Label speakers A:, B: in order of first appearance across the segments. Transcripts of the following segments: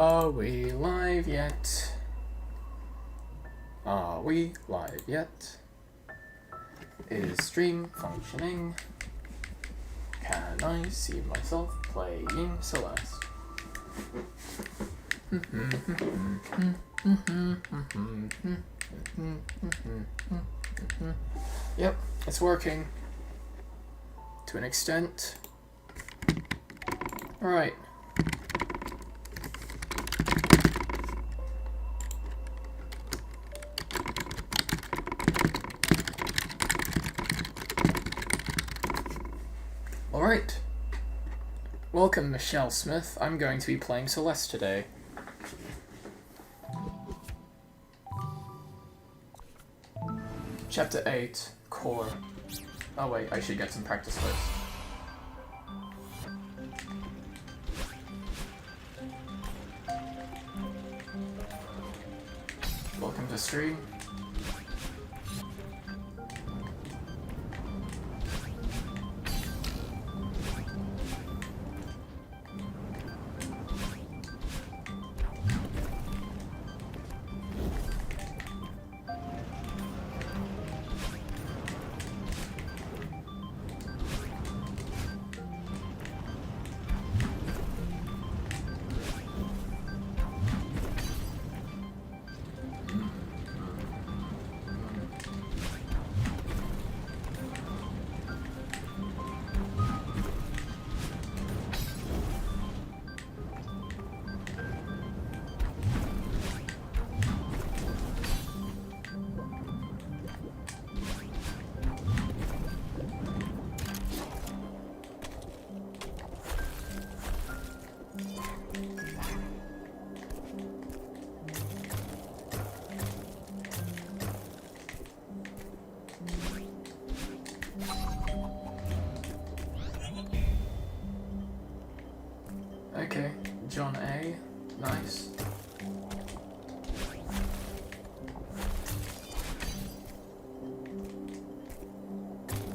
A: Are we live yet? Are we live yet? Is stream functioning? Can I see myself playing Celeste? Yep, it's working. To an extent. Alright. Alright. Welcome, Michelle Smith. I'm going to be playing Celeste today. Chapter 8, Core. Oh wait, I should get some practice first. Welcome to stream. Okay, John A. Nice.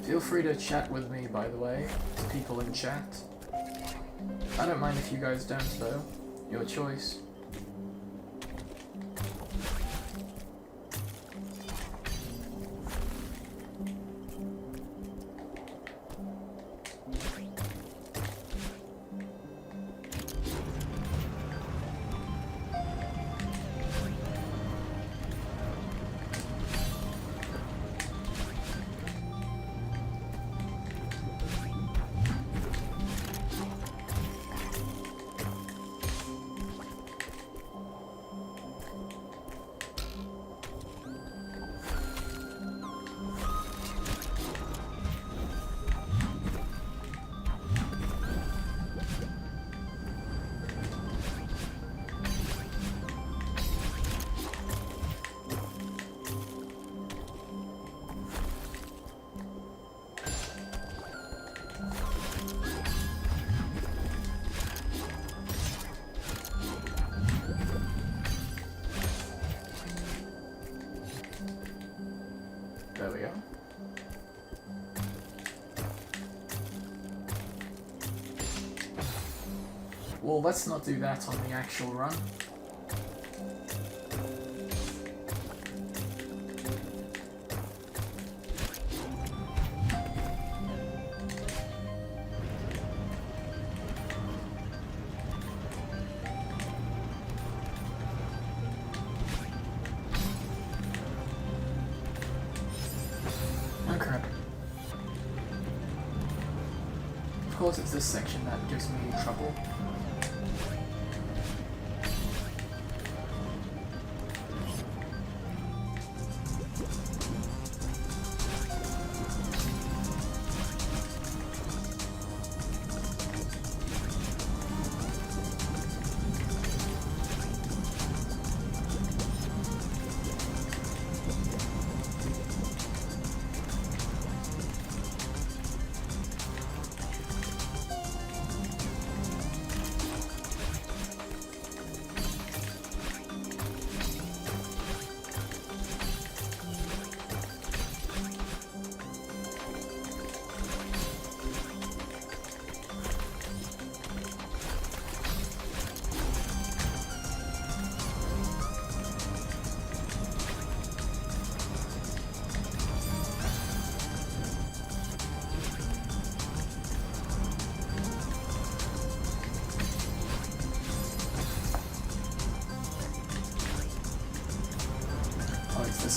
A: Feel free to chat with me, by the way, people in chat. I don't mind if you guys don't, though. Your choice. There we go. Well, let's not do that on the actual run. Oh crap. Of course it's this section that gives me trouble.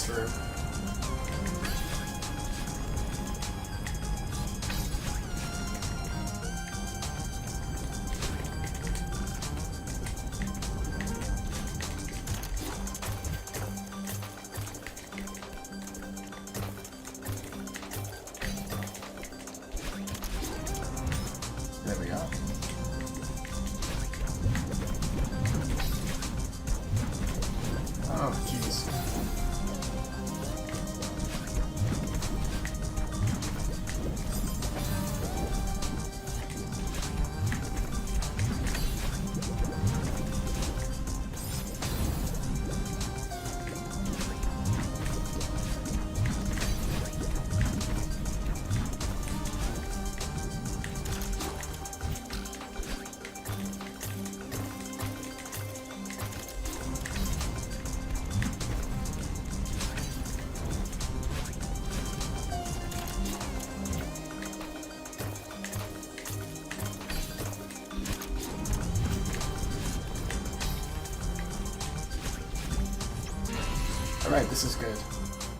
A: this through. There we go. Oh, jeez. Alright, this is good.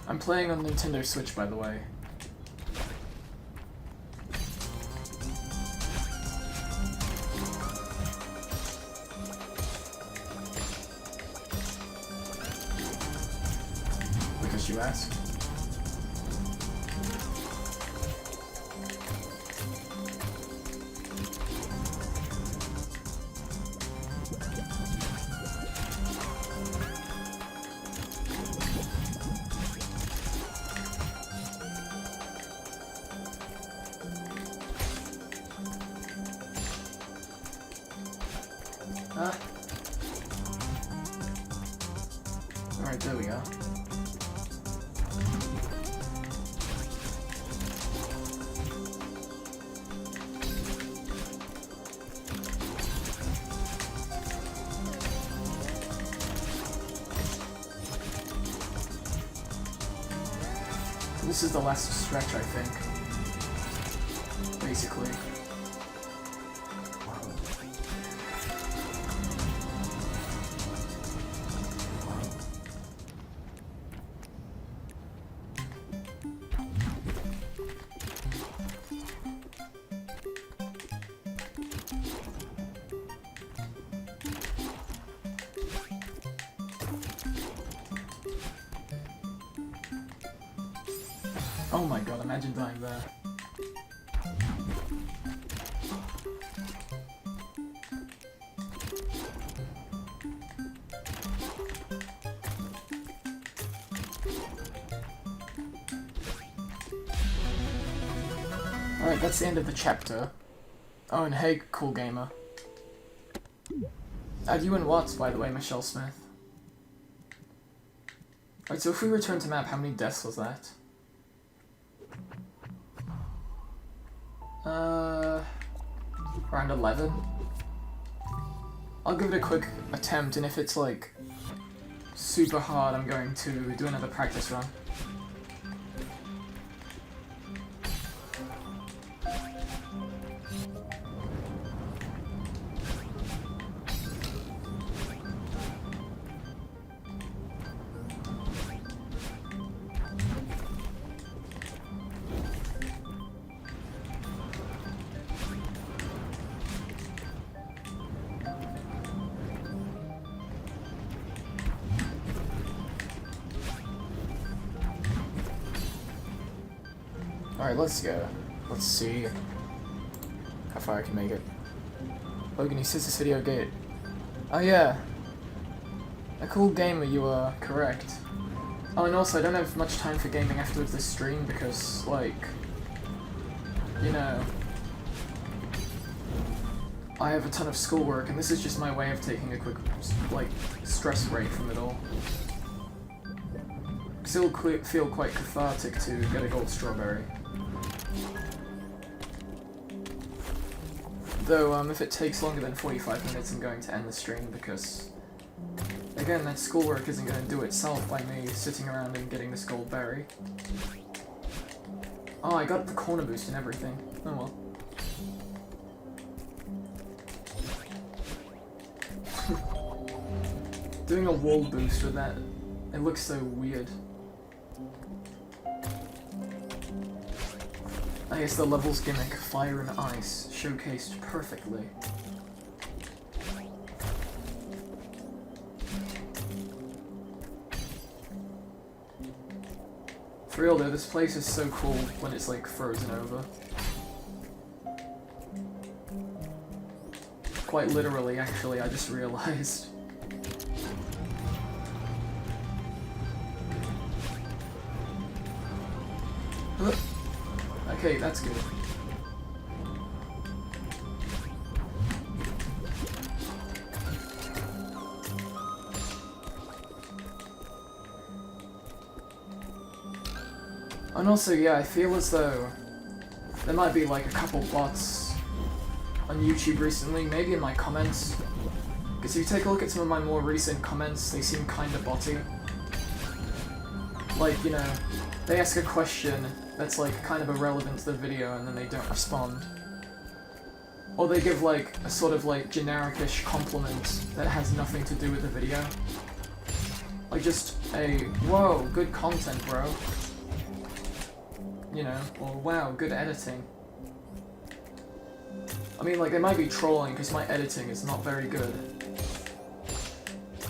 A: I'm playing on Nintendo Switch, by the way. Because you asked. Alright, there we go. This is the last stretch, I think. Basically. Oh my god, imagine dying there. Alright, that's the end of the chapter. Oh, and hey, cool gamer. Add you and Watts, by the way, Michelle Smith. Alright, so if we return to map, how many deaths was that? Around 11? I'll give it a quick attempt, and if it's like super hard, I'm going to do another practice run. Alright, let's go. Let's see how far I can make it. Logan, he says this video gate. Oh yeah. A cool gamer, you are correct. Oh, and also I don't have much time for gaming afterwards this stream because, like, you know, I have a ton of schoolwork and this is just my way of taking a quick, like, stress break from it all. Still feel quite cathartic to get a gold strawberry. Though, if it takes longer than 45 minutes, I'm going to end the stream because, again, that schoolwork isn't going to do itself by me sitting around and getting this gold berry. Oh, I got the corner boost and everything. Oh well. Doing a wall boost with that, it looks so weird. I guess the level's gimmick, fire and ice, showcased perfectly. For real though, this place is so cool when it's like frozen over. Quite literally, actually, I just realized. Okay, that's good. And also, yeah, I feel as though there might be like a couple bots on YouTube recently, maybe in my comments. Because if you take a look at some of my more recent comments, they seem kinda botty. Like, you know, they ask a question that's like kind of irrelevant to the video and then they don't respond. Or they give like a sort of like generic-ish compliment that has nothing to do with the video. Like just a, whoa, good content, bro. You know, or wow, good editing. I mean, like, they might be trolling because my editing is not very good.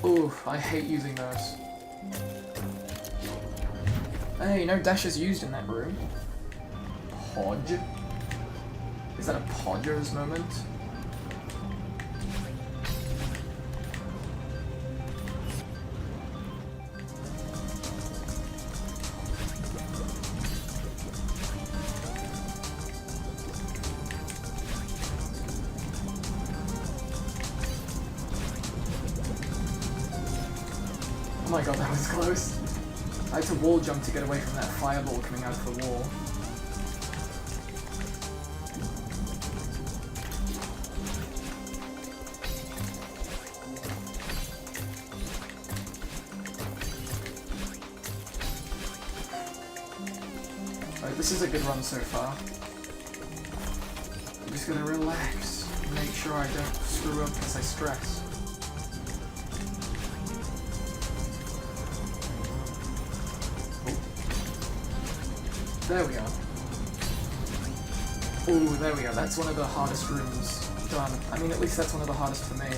A: Ooh, I hate using those. Hey, no dash is used in that room. Podge? Is that a Podger's moment? Oh my god, that was close. I had to wall jump to get away from that fireball coming out of the wall. Alright, this is a good run so far. I'm just gonna relax and make sure I don't screw up because I stress. There we are. Ooh, there we go. That's one of the hardest rooms done. I mean, at least that's one of the hardest for me.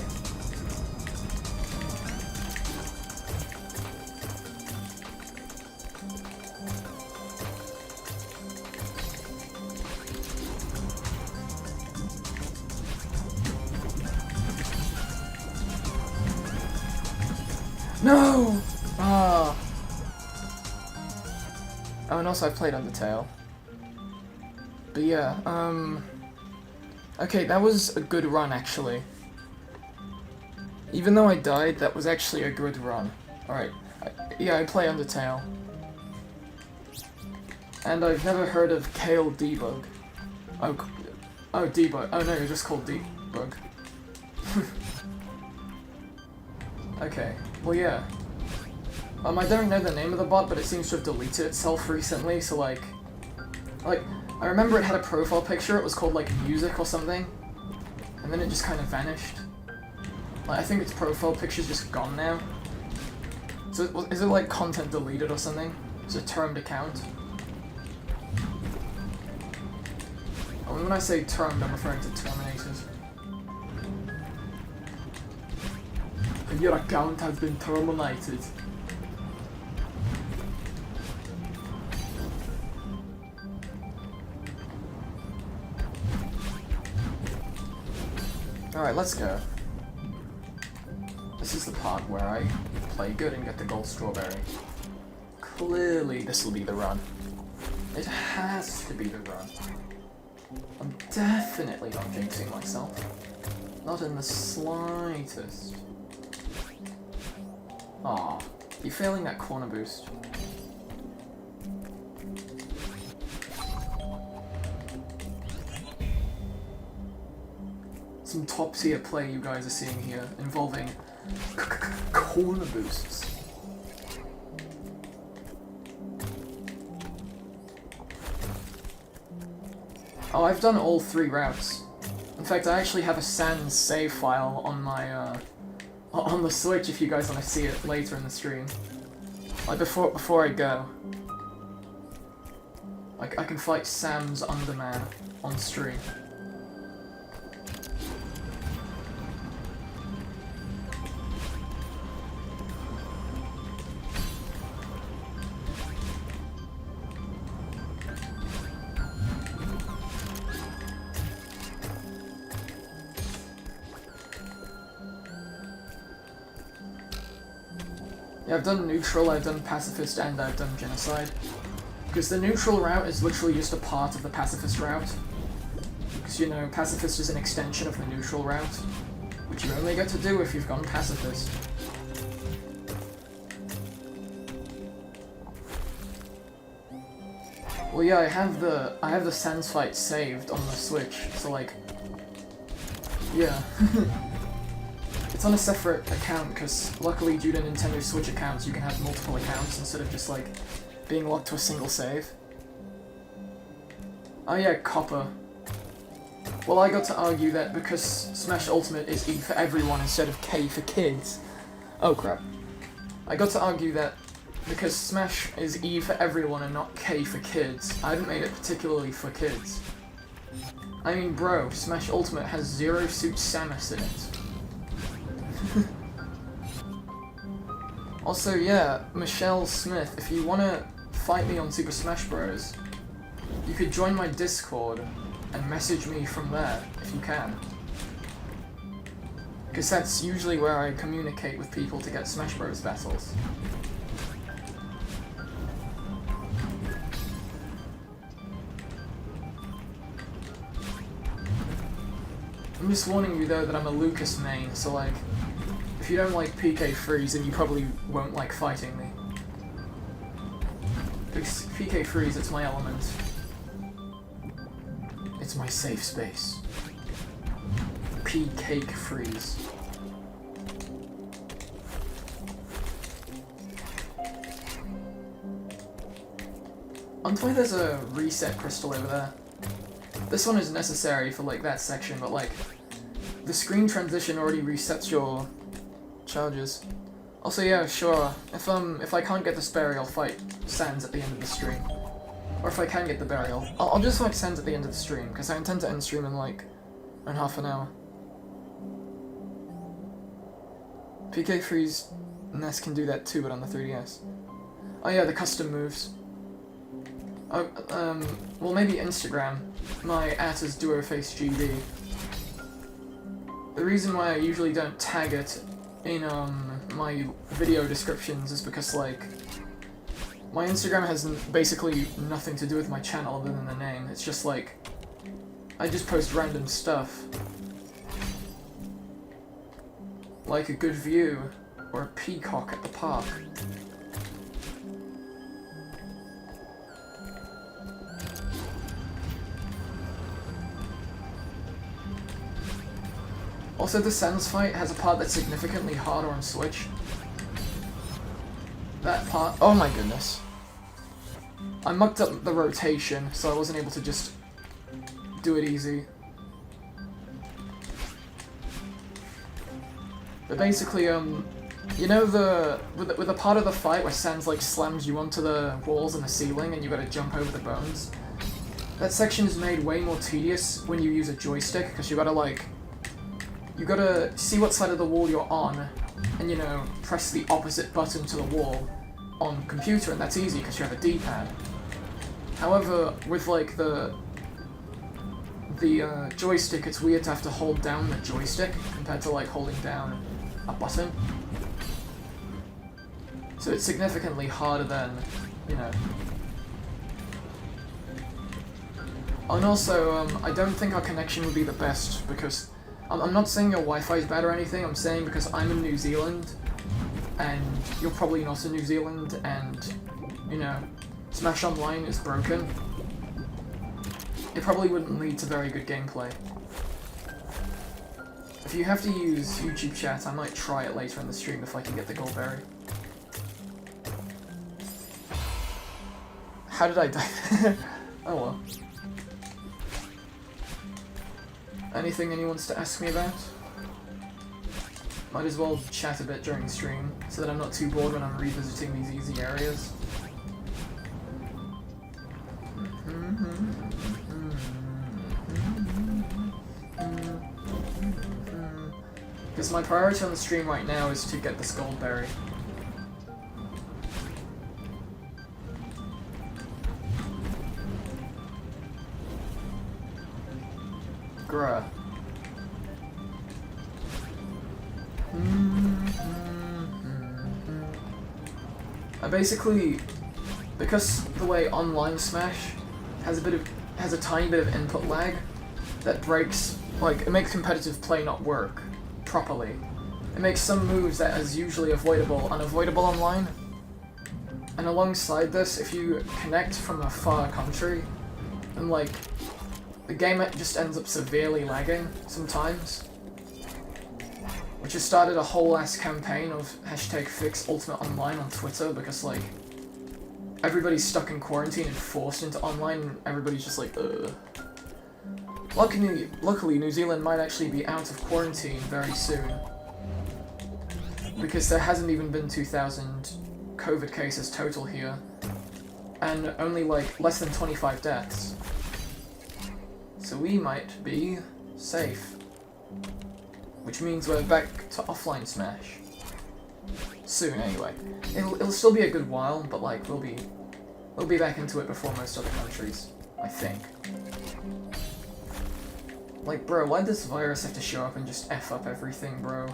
A: No! Ah. Oh, and also I've played Undertale. But yeah, okay, that was a good run, actually. Even though I died, that was actually a good run. Alright, yeah, I play Undertale. And I've never heard of Kale Debug. Oh, Debug. Oh no, you're just called Debug. Okay, well yeah. I don't know the name of the bot, but it seems to have deleted itself recently, so like, I remember it had a profile picture, it was called like music or something, and then it just kind of vanished. Like, I think its profile picture's just gone now. So is it like content deleted or something? Is it a termed account? Oh, when I say termed, I'm referring to terminated. Your account has been terminated. Alright, let's go. This is the part where I play good and get the gold strawberry. Clearly this will be the run. It has to be the run. I'm definitely not jinxing myself. Not in the slightest. Aw, you failing that corner boost. Some top tier play you guys are seeing here, involving corner boosts. Oh, I've done all 3 routes. In fact, I actually have a sans save file on my, on the Switch if you guys want to see it later in the stream. Like, before I go. Like, I can fight Sam's Underman on stream. Yeah, I've done neutral, I've done pacifist, and I've done genocide. Because the neutral route is literally just a part of the pacifist route. Because, you know, pacifist is an extension of the neutral route, which you only get to do if you've gone pacifist. Well, yeah, I have the Sans fight saved on the Switch, so like, yeah. It's on a separate account, because luckily due to Nintendo Switch accounts, you can have multiple accounts instead of just, like, being locked to a single save. Oh yeah, Copper. Well, I got to argue that because Smash Ultimate is E for everyone instead of K for kids. Oh crap. I got to argue that because Smash is E for everyone and not K for kids, I haven't made it particularly for kids. I mean, bro, Smash Ultimate has Zero Suit Samus in it. Also, yeah, Michelle Smith, if you wanna fight me on Super Smash Bros., you could join my Discord and message me from there, if you can. Because that's usually where I communicate with people to get Smash Bros. Battles. I'm just warning you though that I'm a Lucas main, so like, if you don't like PK Freeze, then you probably won't like fighting me. Because PK Freeze, it's my element. It's my safe space. PK Freeze. On the way there's a reset crystal over there. This one is necessary for like that section, but like, the screen transition already resets your charges. Also, yeah, sure. If I can't get this berry, I'll fight Sans at the end of the stream. Or if I can get the burial, I'll just fight Sans at the end of the stream, because I intend to end stream in like, in half an hour. PK Freeze NES can do that too, but on the 3DS. Oh yeah, the custom moves. Oh, well maybe Instagram. My @ is DuoFaceGD. The reason why I usually don't tag it in my video descriptions is because like my Instagram has basically nothing to do with my channel other than the name. It's just like I just post random stuff, like a good view or a peacock at the park. Also, the Sans fight has a part that's significantly harder on Switch. That part... Oh my goodness. I mucked up the rotation, so I wasn't able to just do it easy. But basically, you know with the part of the fight where Sans, like, slams you onto the walls and the ceiling and you gotta jump over the bones? That section is made way more tedious when you use a joystick, because you gotta, like... You gotta see what side of the wall you're on, and, you know, press the opposite button to the wall on computer, and that's easy because you have a D-pad. However, with, like, the joystick, it's weird to have to hold down the joystick compared to, like, holding down a button. So it's significantly harder than, you know... And also, I don't think our connection would be the best, because... I'm not saying your Wi-Fi is bad or anything, I'm saying because I'm in New Zealand, and you're probably not in New Zealand, and, you know, Smash Online is broken. It probably wouldn't lead to very good gameplay. If you have to use YouTube chat, I might try it later in the stream if I can get the gold berry. How did I die? Oh well. Anything anyone wants to ask me about? Might as well chat a bit during the stream, so that I'm not too bored when I'm revisiting these easy areas. Because my priority on the stream right now is to get this gold berry. Bruh. I basically, because the way online Smash has a tiny bit of input lag that breaks, like, it makes competitive play not work properly. It makes some moves that is usually avoidable unavoidable online. And alongside this, if you connect from a far country, then like the game just ends up severely lagging sometimes. Which has started a whole ass campaign of #FixUltimateOnline on Twitter because like everybody's stuck in quarantine and forced into online and everybody's just like, ugh. Luckily, New Zealand might actually be out of quarantine very soon. Because there hasn't even been 2,000 COVID cases total here. And only like less than 25 deaths. So we might be safe. Which means we're back to offline Smash. Soon, anyway. It'll still be a good while, but like we'll be back into it before most other countries, I think. Like, bro, why'd this virus have to show up and just F up everything, bro?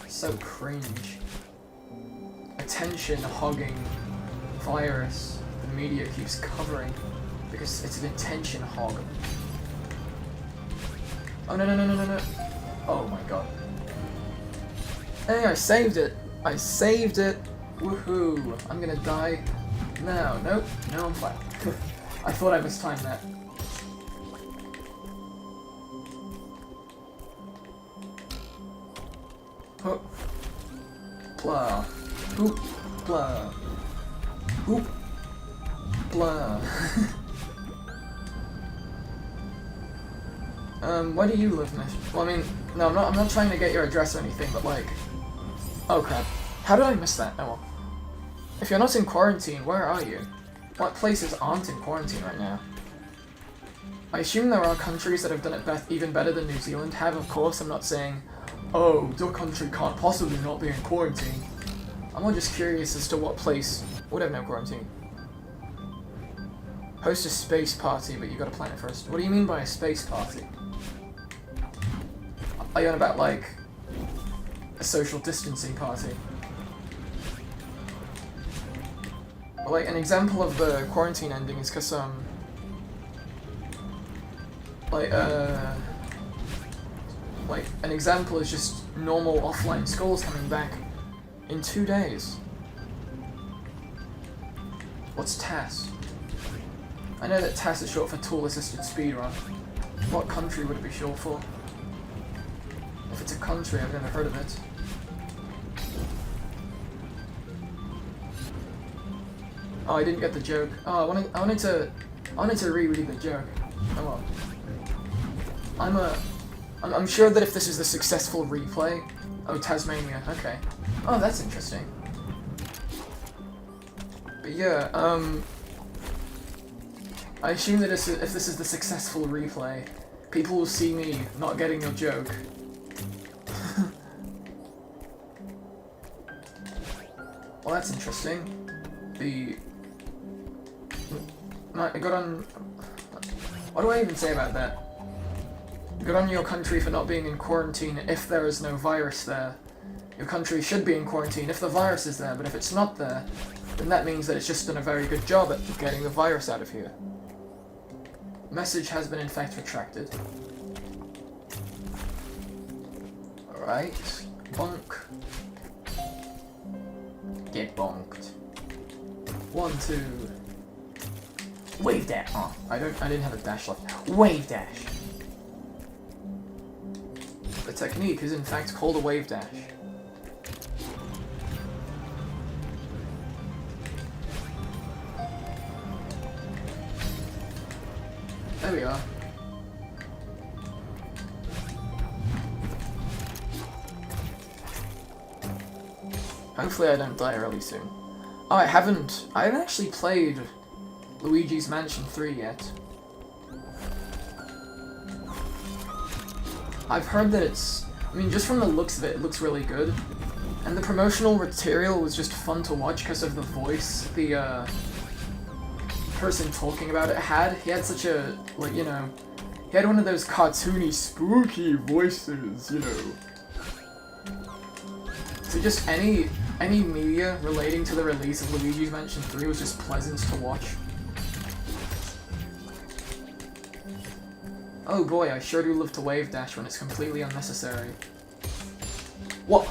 A: So cringe. Attention-hogging virus the media keeps covering because it's an attention hog. Oh, no, no, no, no, no, no. Oh my god. Hey, I saved it! I saved it! Woohoo! I'm gonna die now. Nope. No, I'm fine. I thought I mistimed that. Hoop. Blah. Hoop. Blah. Hoop. Blah. Where do you live, Mish? Well, I mean, no, I'm not trying to get your address or anything, but like... Oh crap. How did I miss that? Oh well. If you're not in quarantine, where are you? What places aren't in quarantine right now? I assume there are countries that have done it even better than New Zealand have, of course. I'm not saying, oh, your country can't possibly not be in quarantine. I'm more just curious as to what place would have no quarantine. Host a space party, but you gotta plan it first. What do you mean by a space party? Are you on about, like, a social distancing party? Well, like, an example of the quarantine ending is because, like, an example is just normal offline schools coming back in 2 days. What's TAS? I know that TAS is short for Tool Assisted Speedrun. What country would it be short for? If it's a country, I've never heard of it. Oh, I didn't get the joke. Oh, I wanted to reread the joke. Oh well. I'm sure that if this is the successful replay... Oh, Tasmania, okay. Oh, that's interesting. But yeah, I assume that if this is the successful replay, people will see me not getting your joke. Well, that's interesting. I got on... What do I even say about that? Good on your country for not being in quarantine if there is no virus there. Your country should be in quarantine if the virus is there, but if it's not there, then that means that it's just done a very good job at getting the virus out of here. Message has been in fact retracted. Alright. Bonk. Get bonked. 1, 2. Wave dash. Oh, I didn't have a dash left. Wave dash. The technique is in fact called a wave dash. There we are. Hopefully I don't die really soon. Oh, I haven't actually played Luigi's Mansion 3 yet. I've heard that it's... I mean, just from the looks of it, it looks really good. And the promotional material was just fun to watch because of the voice the person talking about it had. He had such a, like, you know, he had one of those cartoony, spooky voices, you know. So just any media relating to the release of Luigi's Mansion 3 was just pleasant to watch. Oh boy, I sure do love to wave dash when it's completely unnecessary. What?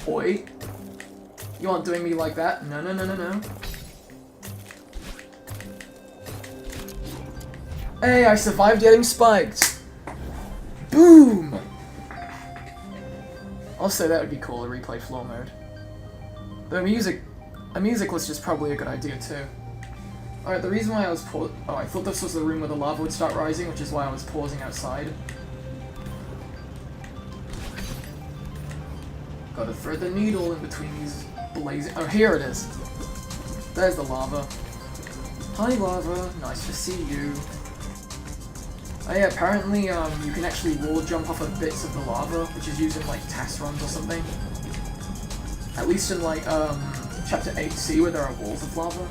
A: Oi? You aren't doing me like that? No, no, no, no, no. Hey, I survived getting spiked! Boom! Also, that would be cool, a replay floor mode. The music was just probably a good idea too. Alright, the reason why I was I thought this was the room where the lava would start rising, which is why I was pausing outside. Gotta thread the needle in between these blazing... Oh, here it is! There's the lava. Hi, lava. Nice to see you. Oh yeah, apparently, you can actually wall jump off of bits of the lava, which is used in, like, test runs or something. At least in, like, Chapter 8C, where there are walls of lava.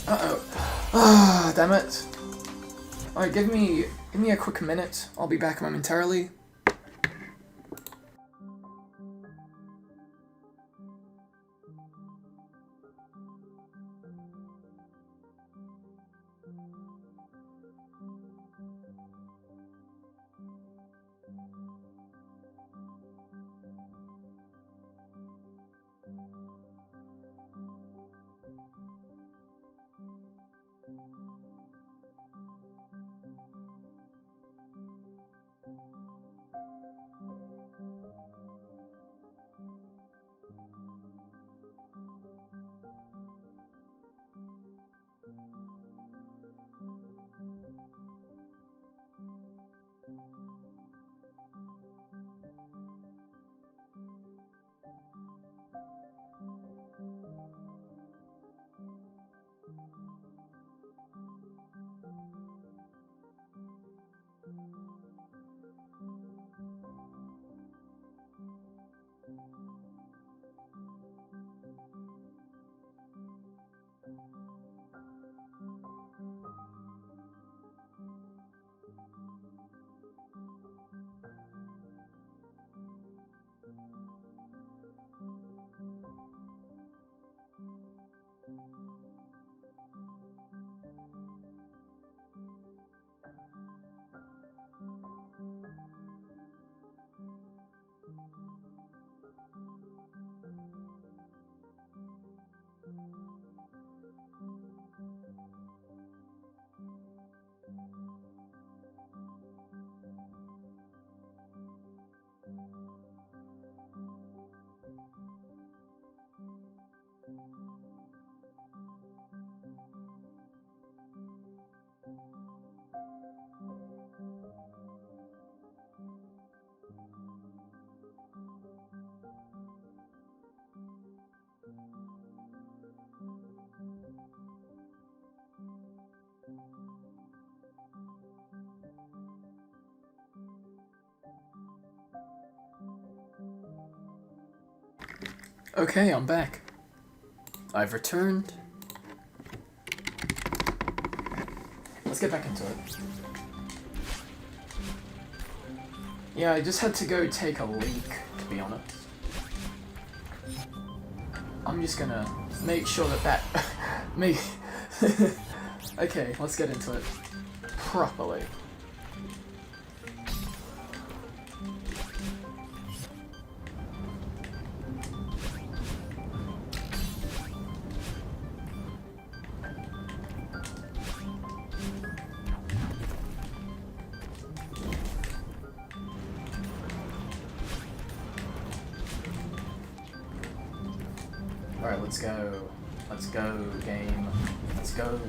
A: Uh-oh. Ah, damn it. Alright, give me a quick minute. I'll be back momentarily. Okay, I'm back. I've returned. Let's get back into it. Yeah, I just had to go take a leak, to be honest. I'm just gonna make sure that Okay, let's get into it. Properly. Alright, let's go. Let's go, game. Let's go.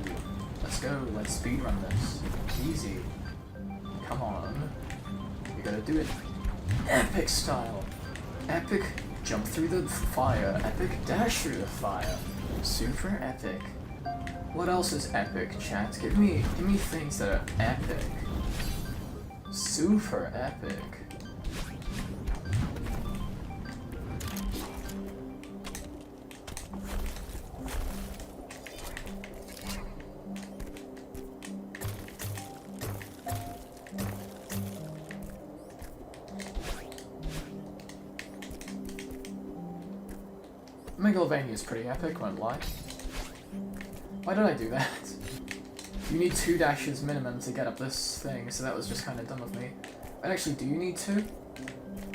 A: Let's go. Let's speedrun this. Easy. Come on. You gotta do it epic style. Epic Jump through the fire. Epic dash through the fire. Super epic. What else is epic, chat? Give me things that are epic. Super epic. Megalovania is pretty epic, won't lie. Why did I do that? You need 2 dashes minimum to get up this thing, so that was just kind of dumb of me. And actually, do you need 2?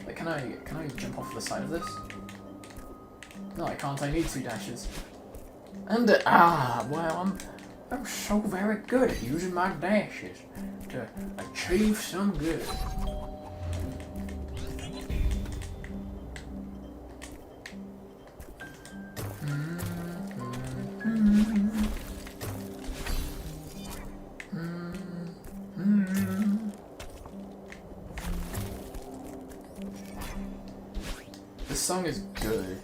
A: Like, can I jump off the side of this? No, I can't. I need 2 dashes. And well, I'm so very good at using my dashes to achieve some good. This song is good.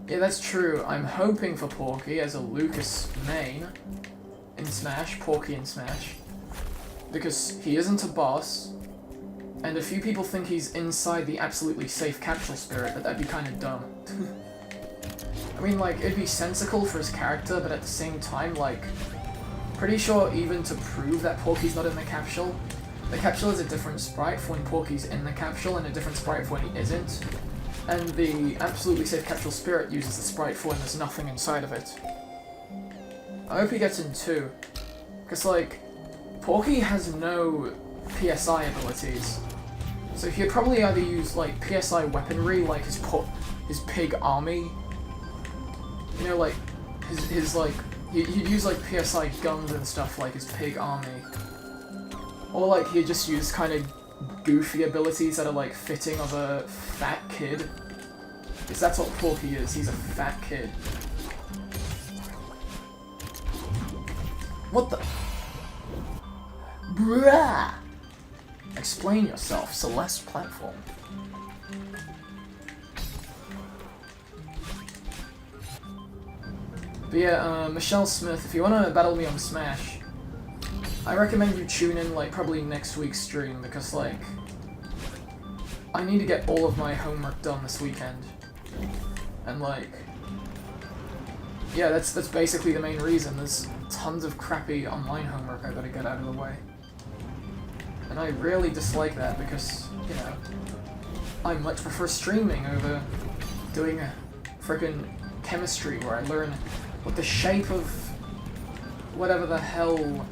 A: Yeah, that's true. I'm hoping for Porky as a Lucas main in Smash, Porky in Smash, because he isn't a boss, and a few people think he's inside the absolutely safe capsule spirit, but that'd be kind of dumb. I mean, like, it'd be sensical for his character, but at the same time, like, pretty sure even to prove that Porky's not in the capsule is a different sprite for when Porky's in the capsule and a different sprite for when he isn't. And the absolutely safe capsule spirit uses the sprite for when there's nothing inside of it. I hope he gets in too, because, like, Porky has no PSI abilities. So he'd probably either use, like, PSI weaponry, like his pig army. You know, like, his like, he'd use, like, PSI guns and stuff like his pig army. Or, like, he'd just use kind of goofy abilities that are, like, fitting of a fat kid. Because that's what Porky is, he's a fat kid. What the? Bruh! Explain yourself, Celeste platform. But yeah, Michelle Smith, if you want to battle me on Smash, I recommend you tune in, like, probably next week's stream, because, like, I need to get all of my homework done this weekend. And, like, yeah, that's basically the main reason. There's tons of crappy online homework I gotta get out of the way. And I really dislike that because, you know, I much prefer streaming over doing a frickin' chemistry where I learn what the shape of whatever the hell,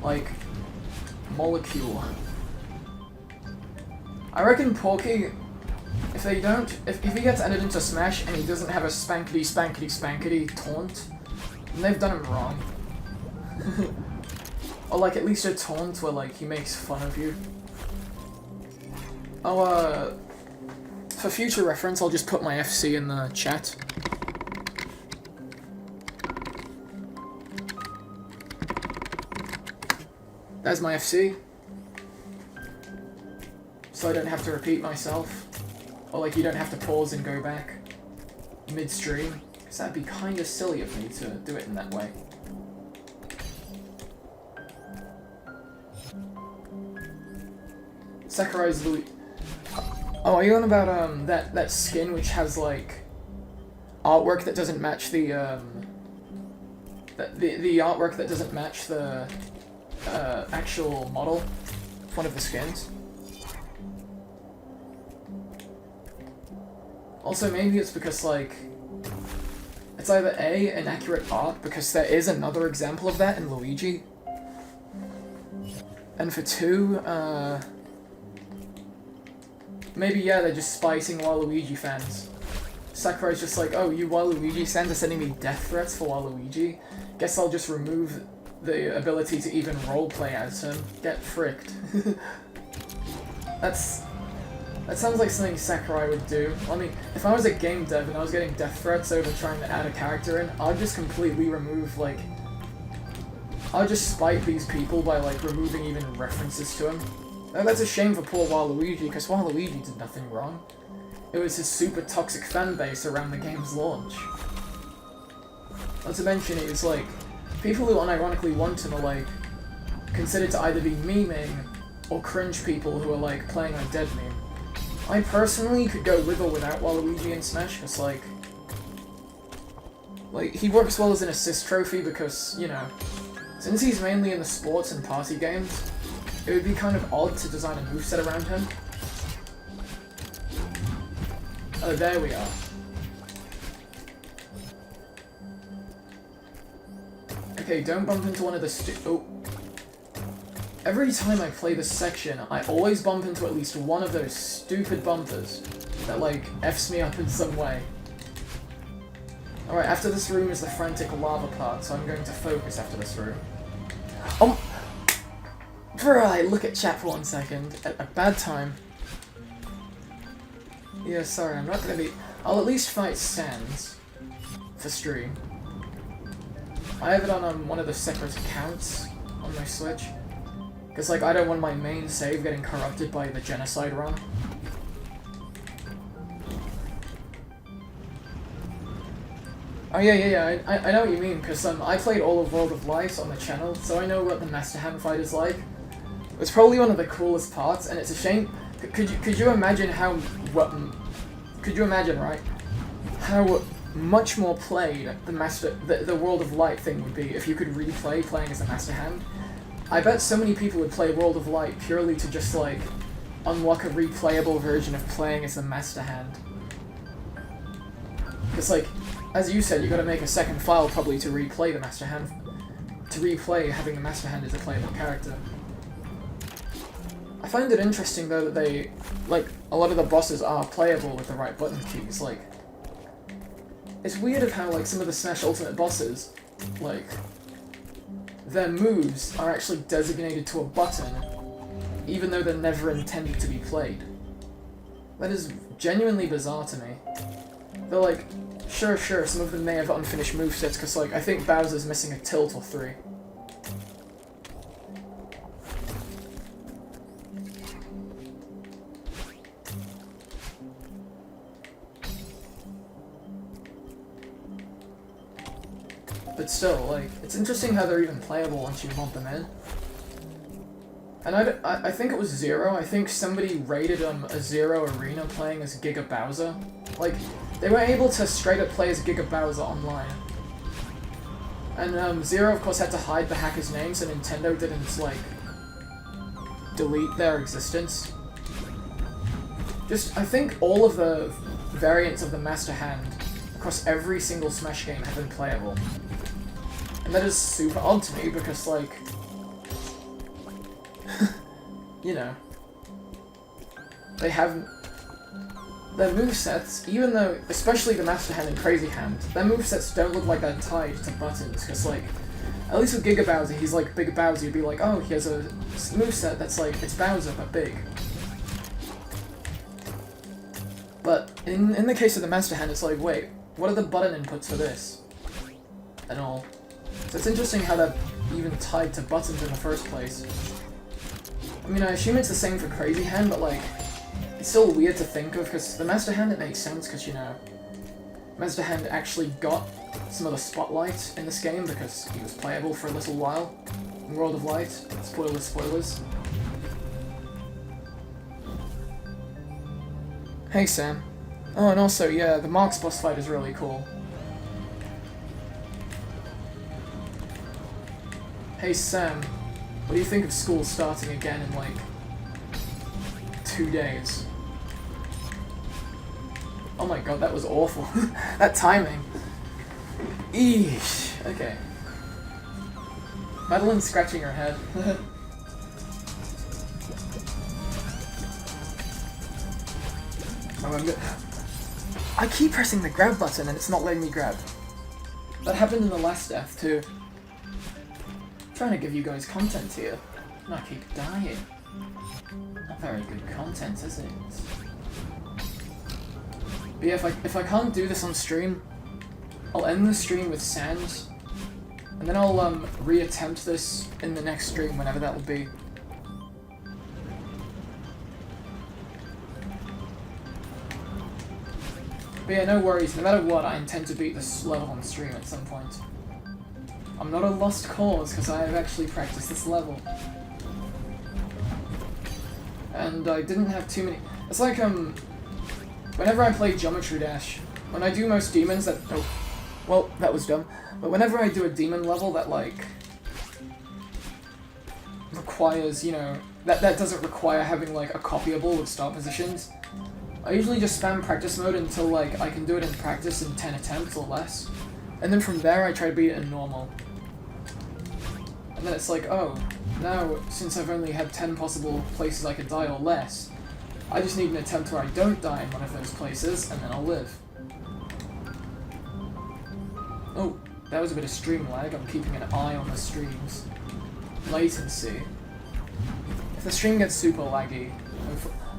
A: like, molecule. I reckon Porky, if he gets entered into Smash and he doesn't have a spankety taunt, then they've done him wrong. Or, like, at least a taunt where, like, he makes fun of you. Oh, for future reference, I'll just put my FC in the chat. That's my FC. So I don't have to repeat myself. Or, like, you don't have to pause and go back mid-stream. Because that'd be kind of silly of me to do it in that way. Sakurai's Louis. Oh, are you on about that skin which has, like, artwork that doesn't match the the artwork that doesn't match the actual model of one of the skins? Also, maybe it's because, like, it's either A, inaccurate art, because there is another example of that in Luigi, and for 2, maybe, yeah, they're just spicing Waluigi fans. Sakurai's just like, oh, you Waluigi fans are sending me death threats for Waluigi? Guess I'll just remove the ability to even roleplay as him. Get fricked. That sounds like something Sakurai would do. I mean, if I was a game dev and I was getting death threats over trying to add a character in, I'd just completely remove, like... I'd just spite these people by, like, removing even references to him. Now that's a shame for poor Waluigi, because Waluigi did nothing wrong. It was his super toxic fan base around the game's launch. Not to mention, it was like, people who unironically want him are like, considered to either be memeing, or cringe people who are like, playing a dead meme. I personally could go with or without Waluigi in Smash, because like, he works well as an assist trophy because, you know, since he's mainly in the sports and party games, it would be kind of odd to design a moveset around him. Oh, there we are. Okay, don't bump into one of the oh. Every time I play this section, I always bump into at least one of those stupid bumpers that, like, Fs me up in some way. Alright, after this room is the frantic lava part, so I'm going to focus after this room. Right, look at chat for 1 second. At a bad time. Yeah, sorry, I'm not gonna be... I'll at least fight Sans for stream. I have it on one of the separate accounts on my Switch. Because, like, I don't want my main save getting corrupted by the genocide run. Oh yeah, I know what you mean, because I played all of World of Light on the channel, so I know what the Master Hand fight is like. It's probably one of the coolest parts, and it's a shame. Could you imagine how could you imagine, right, how much more played the World of Light thing would be if you could replay playing as a Master Hand? I bet so many people would play World of Light purely to just, like, unlock a replayable version of playing as the Master Hand. Because, like, as you said, you gotta make a second file probably to replay the Master Hand. To replay having the Master Hand as a playable character. I find it interesting, though, that they, like, a lot of the bosses are playable with the right button keys. Like, it's weird of how, like, some of the Smash Ultimate bosses, like, their moves are actually designated to a button, even though they're never intended to be played. That is genuinely bizarre to me. They're like, sure, some of them may have unfinished movesets, because, like, I think Bowser's missing a tilt or 3. But still, like, it's interesting how they're even playable once you bump them in. And I think it was Zero. I think somebody rated a Zero Arena playing as Giga Bowser. Like, they were able to straight up play as Giga Bowser online. And Zero, of course, had to hide the hacker's name so Nintendo didn't, like, delete their existence. Just, I think all of the variants of the Master Hand across every single Smash game have been playable. And that is super odd to me because, like, you know, they have their movesets, even though, especially the Master Hand and Crazy Hand, their movesets don't look like they're tied to buttons, because, like, at least with Giga Bowser, he's like Big Bowser, you'd be like, oh, he has a moveset that's like, it's Bowser, but big. But in the case of the Master Hand, it's like, wait, what are the button inputs for this? And all. So it's interesting how they're even tied to buttons in the first place. I mean, I assume it's the same for Crazy Hand, but, like, it's still weird to think of, because the Master Hand, it makes sense, because, you know, Master Hand actually got some of the spotlight in this game, because he was playable for a little while in World of Light. Spoilers, spoilers. Hey, Sam. Oh, and also, yeah, the Marks boss fight is really cool. Hey, Sam. What do you think of school starting again in, like, 2 days? Oh my god, that was awful. That timing. Eesh. Okay. Madeline's scratching her head. I keep pressing the grab button and it's not letting me grab. That happened in the last death, too. I'm trying to give you guys content here, and I keep dying. Not very good content, is it? But yeah, if I can't do this on stream, I'll end the stream with Sans, and then I'll reattempt this in the next stream, whenever that will be. But yeah, no worries. No matter what, I intend to beat this level on stream at some point. I'm not a lost cause, because I have actually practiced this level. And I didn't have too many... It's like, whenever I play Geometry Dash, when I do most demons that... Oh, well, that was dumb. But whenever I do a demon level that, like... requires, you know... That doesn't require having, like, a copyable with start positions, I usually just spam practice mode until, like, I can do it in practice in 10 attempts or less. And then from there, I try to beat it in normal. And then it's like, oh, now, since I've only had 10 possible places I could die or less, I just need an attempt where I don't die in one of those places, and then I'll live. Oh, that was a bit of stream lag. I'm keeping an eye on the stream's latency. If the stream gets super laggy,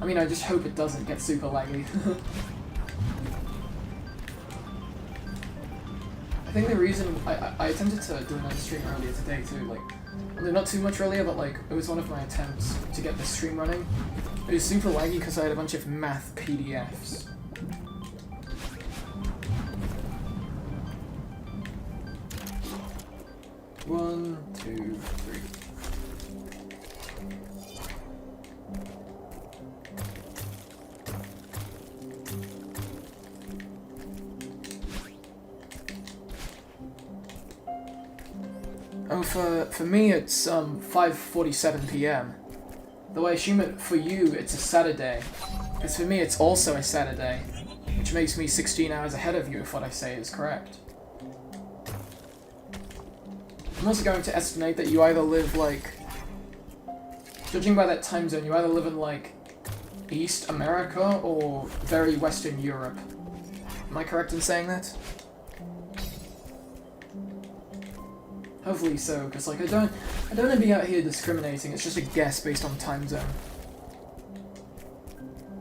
A: I mean, I just hope it doesn't get super laggy. I think the reason I attempted to do another stream earlier today too, like, not too much earlier, but like, it was one of my attempts to get the stream running. It was super laggy because I had a bunch of math PDFs. One, two, three. Oh, for me it's 5:47 PM. Though I assume it for you it's a Saturday. Because for me it's also a Saturday, which makes me 16 hours ahead of you if what I say is correct. I'm also going to estimate that you either live like, judging by that time zone, you either live in like East America or very Western Europe. Am I correct in saying that? Hopefully so, because like I don't want to be out here discriminating. It's just a guess based on time zone.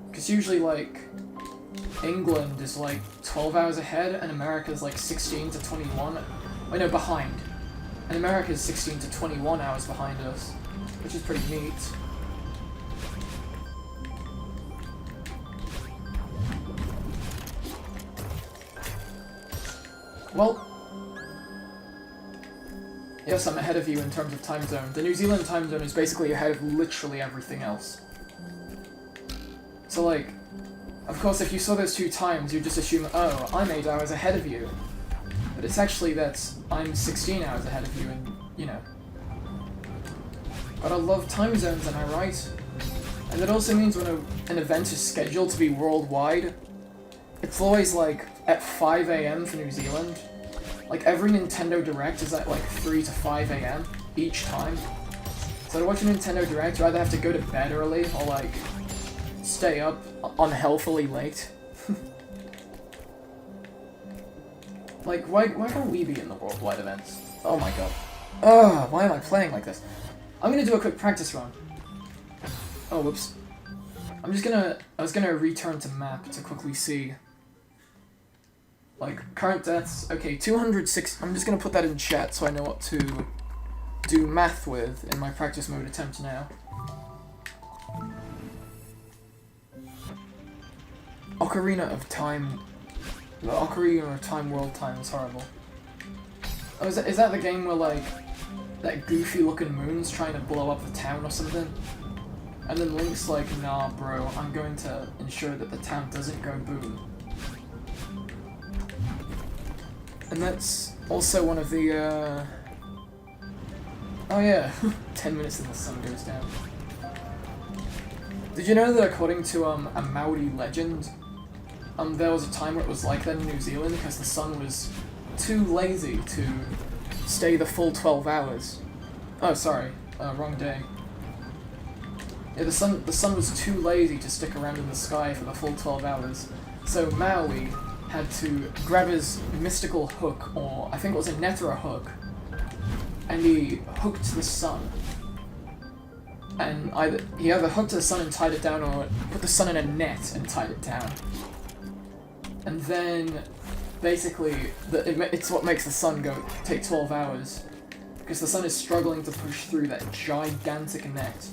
A: Because usually like England is like 12 hours ahead, and America's like 16 to 21. Wait, no, behind. And America's 16 to 21 hours behind us, which is pretty neat. Well. Yes, I'm ahead of you in terms of time zone. The New Zealand time zone is basically ahead of literally everything else. So like, of course if you saw those two times, you'd just assume, oh, I'm 8 hours ahead of you. But it's actually that I'm 16 hours ahead of you, and, you know. But I love time zones, am I right? And that also means when an event is scheduled to be worldwide, it's always like at 5 AM for New Zealand. Like, every Nintendo Direct is at, like, 3 to 5 AM each time. So to watch a Nintendo Direct, you either have to go to bed early, or, like, stay up unhealthily late. Like, why can't we be in the worldwide events? Oh my god. Ugh, why am I playing like this? I'm gonna do a quick practice run. Oh, whoops. I was gonna return to map to quickly see... Like, current deaths, okay, 206, I'm just gonna put that in chat so I know what to do math with in my practice mode attempt now. Ocarina of Time, the Ocarina of Time World Time is horrible. Oh, is that the game where, like, that goofy looking moon's trying to blow up the town or something? And then Link's like, nah bro, I'm going to ensure that the town doesn't go boom. And that's also one of the, oh yeah, 10 minutes and the sun goes down. Did you know that according to, a Maori legend, there was a time where it was like that in New Zealand because the sun was too lazy to stay the full 12 hours. Oh, sorry, wrong day. Yeah, the sun was too lazy to stick around in the sky for the full 12 hours, so Maui had to grab his mystical hook, or I think it was a net or a hook, and he hooked the sun. And he either hooked the sun and tied it down, or put the sun in a net and tied it down. And then, basically, it's what makes the sun take 12 hours. Because the sun is struggling to push through that gigantic net.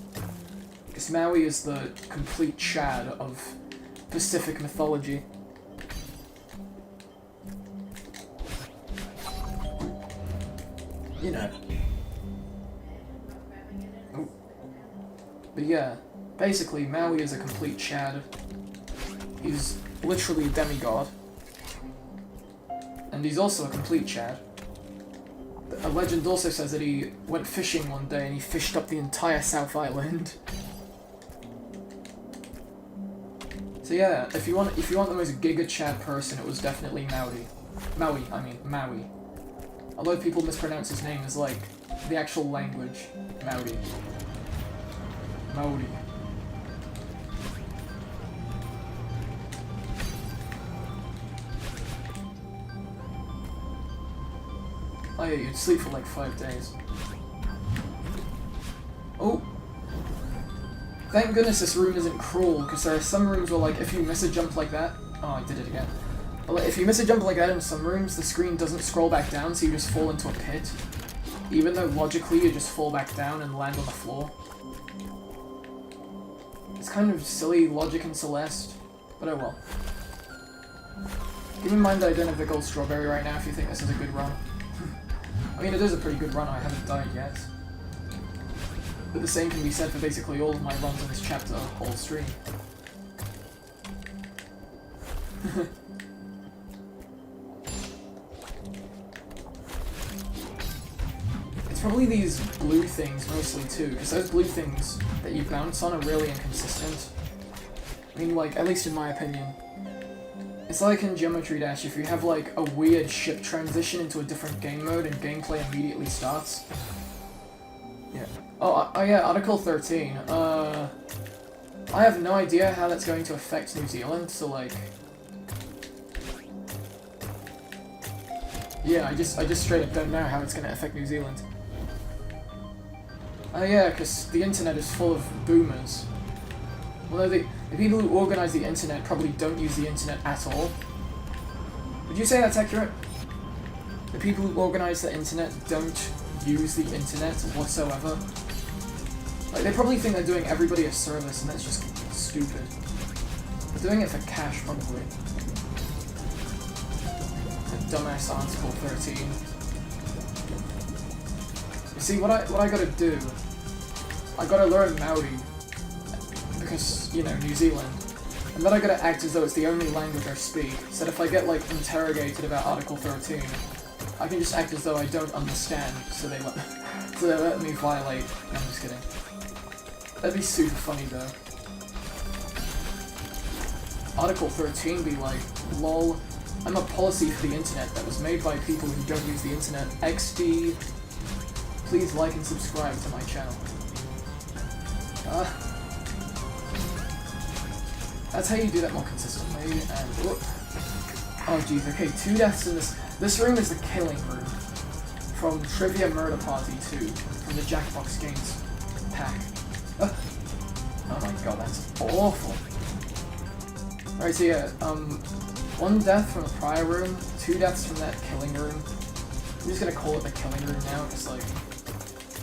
A: Because Maui is the complete Chad of Pacific mythology. you know. Ooh. But yeah, basically, Maui is a complete Chad. He's literally a demigod. And he's also a complete Chad. A legend also says that he went fishing one day and he fished up the entire South Island. So yeah, if you want the most Giga Chad person, it was definitely Maui. Maui. Although people mispronounce his name as like the actual language, Maui. Maui. Oh yeah, you'd sleep for like 5 days. Oh! Thank goodness this room isn't cruel, because there are some rooms where like if you miss a jump like that... Oh, I did it again. But like, if you miss a jump like that in some rooms, the screen doesn't scroll back down, so you just fall into a pit. Even though logically you just fall back down and land on the floor. It's kind of silly logic in Celeste, but oh well. Keep in mind that I don't have the gold strawberry right now if you think this is a good run. I mean, it is a pretty good run, I haven't died yet. But the same can be said for basically all of my runs in this chapter, whole stream. It's probably these blue things mostly too, because those blue things that you bounce on are really inconsistent. I mean, like, at least in my opinion. It's like in Geometry Dash, if you have like a weird ship transition into a different game mode and gameplay immediately starts. Yeah. Oh yeah, Article 13. I have no idea how that's going to affect New Zealand, so like... Yeah, I just straight up don't know how it's going to affect New Zealand. Oh yeah, because the internet is full of boomers. Although the people who organize the internet probably don't use the internet at all. Would you say that's accurate? The people who organize the internet don't use the internet whatsoever. Like, they probably think they're doing everybody a service, and that's just stupid. They're doing it for cash, probably. A dumbass Article 13. You see, what I gotta do, I gotta learn Maori, because, you know, New Zealand, and then I gotta act as though it's the only language I speak, so that if I get, like, interrogated about Article 13, I can just act as though I don't understand, so they let me violate. No, I'm just kidding. That'd be super funny, though. Article 13 be like, lol, I'm a policy for the internet that was made by people who don't use the internet. XD, please like and subscribe to my channel. That's how you do that more consistently, and whoop. Oh jeez, okay, 2 deaths in this. This room is the killing room. From Trivia Murder Party 2, from the Jackbox Games pack. Oh my god, that's awful. Alright, so yeah, 1 death from the prior room, 2 deaths from that killing room. I'm just gonna call it the killing room now, because like,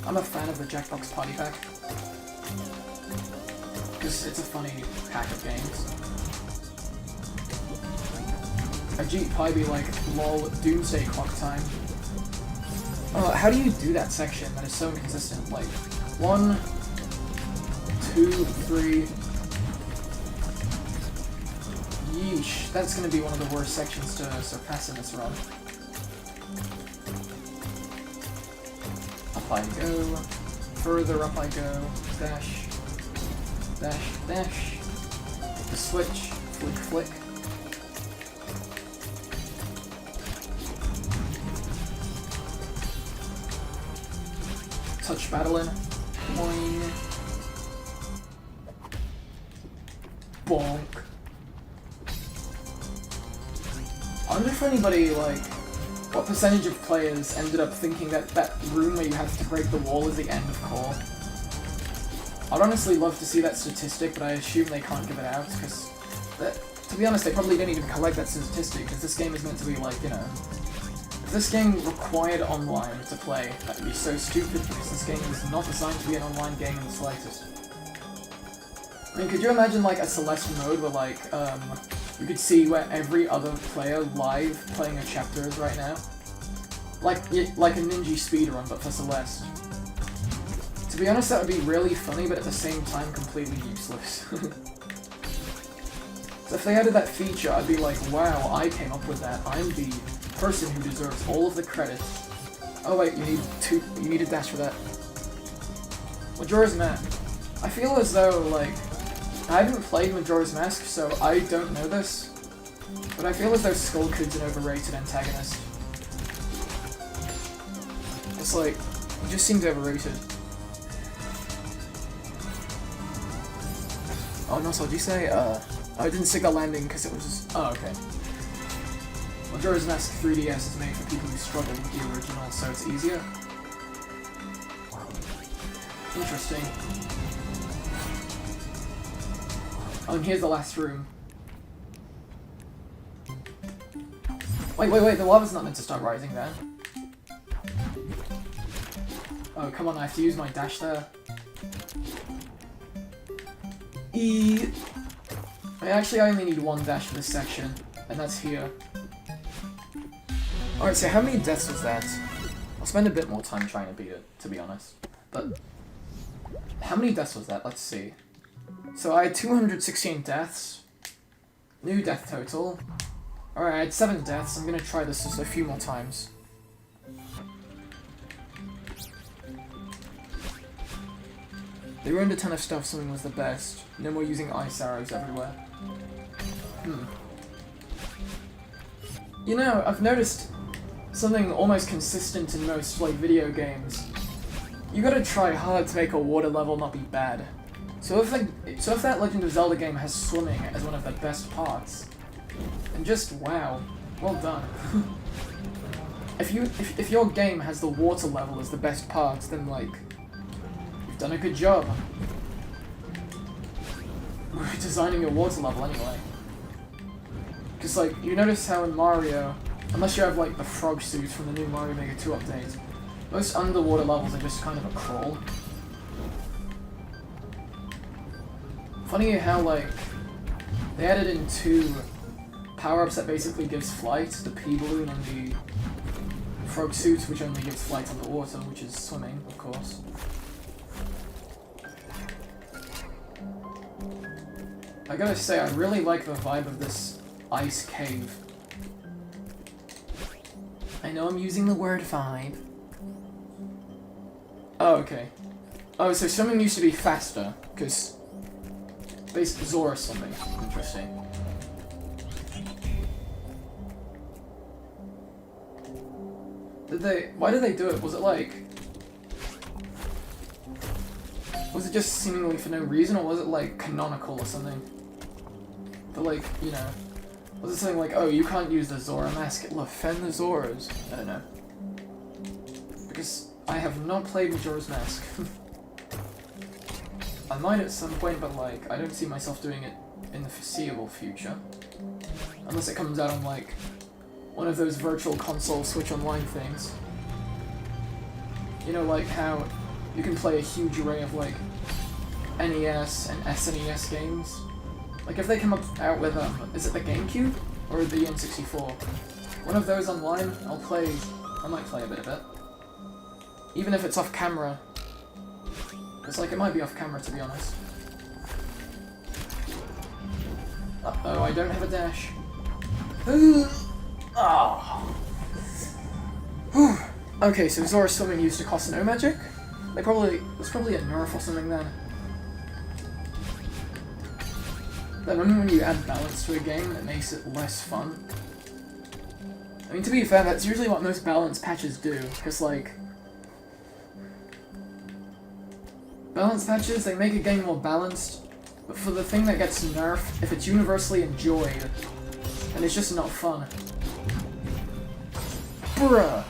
A: I'm a fan of the Jackbox Party pack. Because it's a funny pack of games. Ajit Pi be like, lol, doomsday clock time. How do you do that section that is so inconsistent? Like, 1, 2, 3... Yeesh, that's gonna be one of the worst sections to surpass in this run. Up I go, further up I go, dash, dash, dash, the switch, flick, flick. Touch battling, boing, bonk. I wonder if anybody, like, what percentage of players ended up thinking that that room where you have to break the wall is the end of core. I'd honestly love to see that statistic, but I assume they can't give it out, because, to be honest, they probably didn't even collect that statistic, because this game is meant to be, like, you know... If this game required online to play, that would be so stupid, because this game is not designed to be an online game in the slightest. I mean, could you imagine, like, a Celeste mode where, like, you could see where every other player live playing a chapter is right now? like a ninja speedrun, but for Celeste. To be honest, that would be really funny, but at the same time, completely useless. So if they added that feature, I'd be like, wow, I came up with that. I'm the person who deserves all of the credit. Oh wait, you need a dash for that. Majora's Mask. I feel as though, like, I haven't played Majora's Mask, so I don't know this. But I feel as though Skull Kid's an overrated antagonist. It's like, he just seems overrated. Oh no, so what'd you say? I didn't stick the landing because it was just... Oh, okay. Majora's Mask 3DS is made for people who struggle with the original, so it's easier. Interesting. Oh, and here's the last room. Wait, the lava's not meant to start rising there. Oh, come on, I have to use my dash there. I only need one dash for this section, and that's here. Alright, so how many deaths was that? I'll spend a bit more time trying to beat it, to be honest. But, how many deaths was that? Let's see. So I had 216 deaths. New death total. Alright, I had 7 deaths. I'm gonna try this just a few more times. They ruined a ton of stuff, something was the best. No more using ice arrows everywhere. You know, I've noticed something almost consistent in most, like, video games. You gotta try hard to make a water level not be bad. So if that Legend of Zelda game has swimming as one of the best parts, then just wow, well done. If your game has the water level as the best part, then like, you've done a good job. We're designing your water level anyway. Because like, you notice how in Mario, unless you have like the frog suit from the new Mario Maker 2 update, most underwater levels are just kind of a crawl. Funny how like, they added in 2 power-ups that basically gives flight, the P-balloon and the frog suit, which only gives flight underwater, which is swimming, of course. I gotta say, I really like the vibe of this ice cave. I know I'm using the word vibe. Oh, okay. Oh, so swimming used to be faster, because basically Zora swimming. Interesting. Why did they do it? Was it like... Was it just seemingly for no reason, or was it like canonical or something? But like, you know, was it something like, oh, you can't use the Zora mask, it'll offend the Zoras? I don't know. Because I have not played Majora's Mask. I might at some point, but like, I don't see myself doing it in the foreseeable future. Unless it comes out on like, one of those virtual console Switch Online things. You know, like how you can play a huge array of like NES and SNES games. Like if they come out with is it the GameCube or the N64? One of those online, I might play a bit of it. Even if it's off camera. Because like it might be off camera, to be honest. Uh-oh, I don't have a dash. Oh. Okay, so Zora swimming used to cost no magic? It was probably a nerf or something then. Then when you add balance to a game, it makes it less fun. I mean, to be fair, that's usually what most balance patches do, because like... Balance patches, they make a game more balanced, but for the thing that gets nerfed, if it's universally enjoyed, then it's just not fun. Bruh!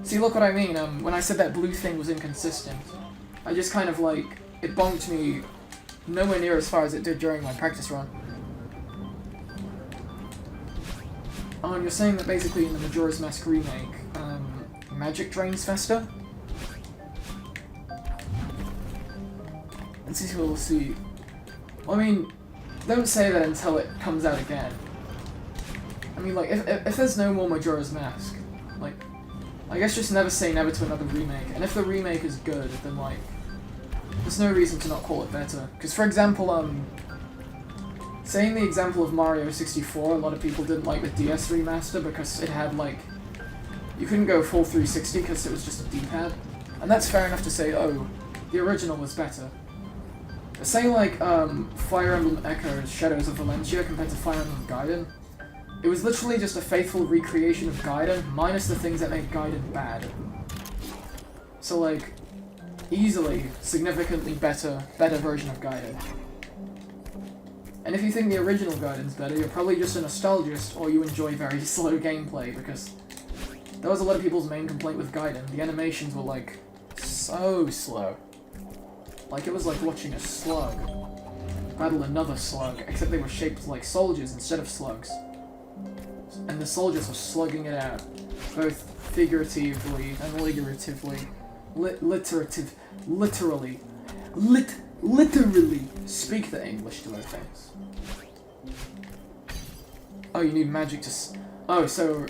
A: See, look what I mean, when I said that blue thing was inconsistent, I just kind of like, it bonked me nowhere near as far as it did during my practice run. Oh, and you're saying that basically in the Majora's Mask remake, magic drains faster? Let's see what we'll see. Well, I mean, don't say that until it comes out again. I mean, like, if there's no more Majora's Mask, like, I guess just never say never to another remake. And if the remake is good, then, like, there's no reason to not call it better. Because, for example, saying the example of Mario 64, a lot of people didn't like the DS remaster because it had, like, you couldn't go full 360 because it was just a D-pad. And that's fair enough to say, oh, the original was better. Say, like, Fire Emblem Echoes Shadows of Valentia compared to Fire Emblem Gaiden, it was literally just a faithful recreation of Gaiden, minus the things that made Gaiden bad. So, like, easily, significantly better version of Gaiden. And if you think the original Gaiden's better, you're probably just a nostalgist, or you enjoy very slow gameplay, because that was a lot of people's main complaint with Gaiden. The animations were, like, so slow. Like, it was like watching a slug battle another slug, except they were shaped like soldiers instead of slugs. And the soldiers were slugging it out, both figuratively and literally. Literally speak the English to their face. Oh, you need magic to oh, so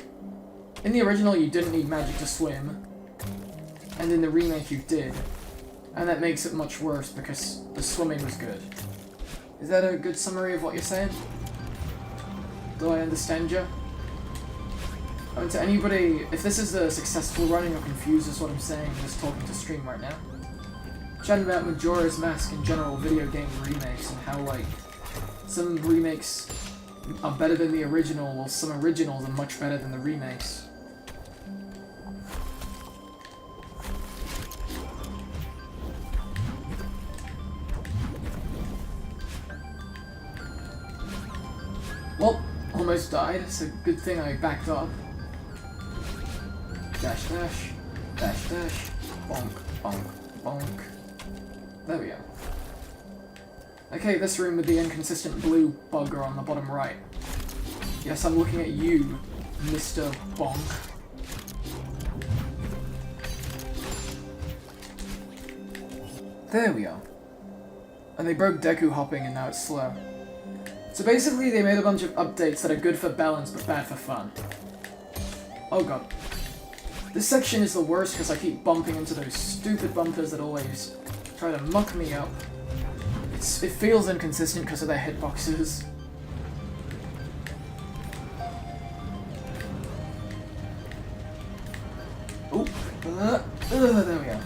A: in the original you didn't need magic to swim, and in the remake you did. And that makes it much worse because the swimming was good. Is that a good summary of what you're saying? Do I understand you? Oh, to anybody, if this is a successful run and you're confused as what I'm saying, I'm just talking to stream right now. Chatting about Majora's Mask and general video game remakes and how, like, some remakes are better than the original, while some originals are much better than the remakes. Well, almost died. It's a good thing I backed up. Dash dash, dash dash, bonk, bonk, bonk. There we go. Okay, this room with the inconsistent blue bugger on the bottom right. Yes, I'm looking at you, Mr. Bonk. There we are. And they broke Deku hopping and now it's slow. So basically they made a bunch of updates that are good for balance but bad for fun. Oh god. This section is the worst because I keep bumping into those stupid bumpers that always try to muck me up. It feels inconsistent because of their hitboxes. Oop. There we go.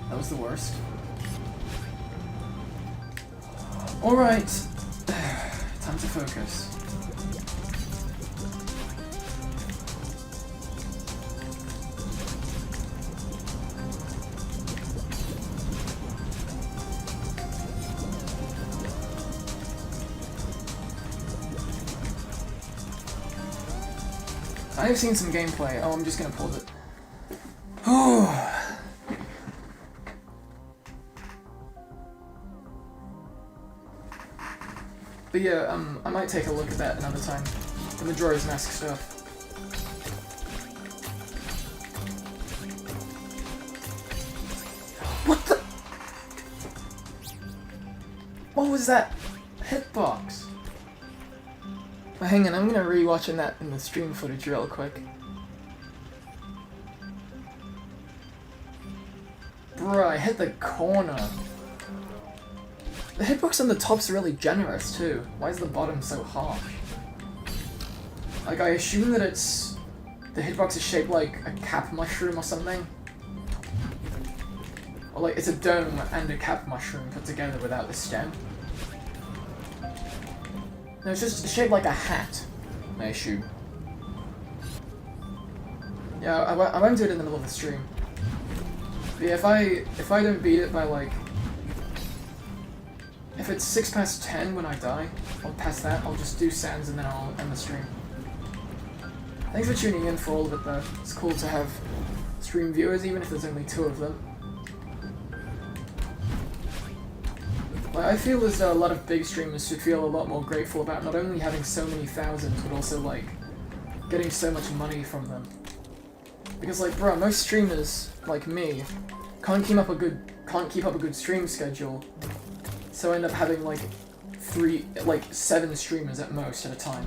A: That was the worst. Alright. Time to focus. I have seen some gameplay. Oh, I'm just gonna pause it. But yeah, I might take a look at that another time. The Majora's Mask stuff. What the? What was that hitbox? Well, hang on, I'm gonna rewatching that in the stream footage real quick. Bruh, I hit the corner. The hitbox on the top's really generous too. Why is the bottom so harsh? Like, I assume that it's... the hitbox is shaped like a cap mushroom or something. Or like, it's a dome and a cap mushroom put together without the stem. No, it's just shaped like a hat, I assume. Yeah, I won't do it in the middle of the stream. But yeah, if I don't beat it by like... if it's 6 past 10 when I die, or past that, I'll just do Sans and then I'll end the stream. Thanks for tuning in for all of it though. It's cool to have stream viewers, even if there's only 2 of them. Like, I feel as though a lot of big streamers should feel a lot more grateful about not only having so many thousands, but also, like, getting so much money from them. Because, like, bro, most streamers, like me, can't keep up a good stream schedule, so I end up having, like, 7 streamers at most at a time.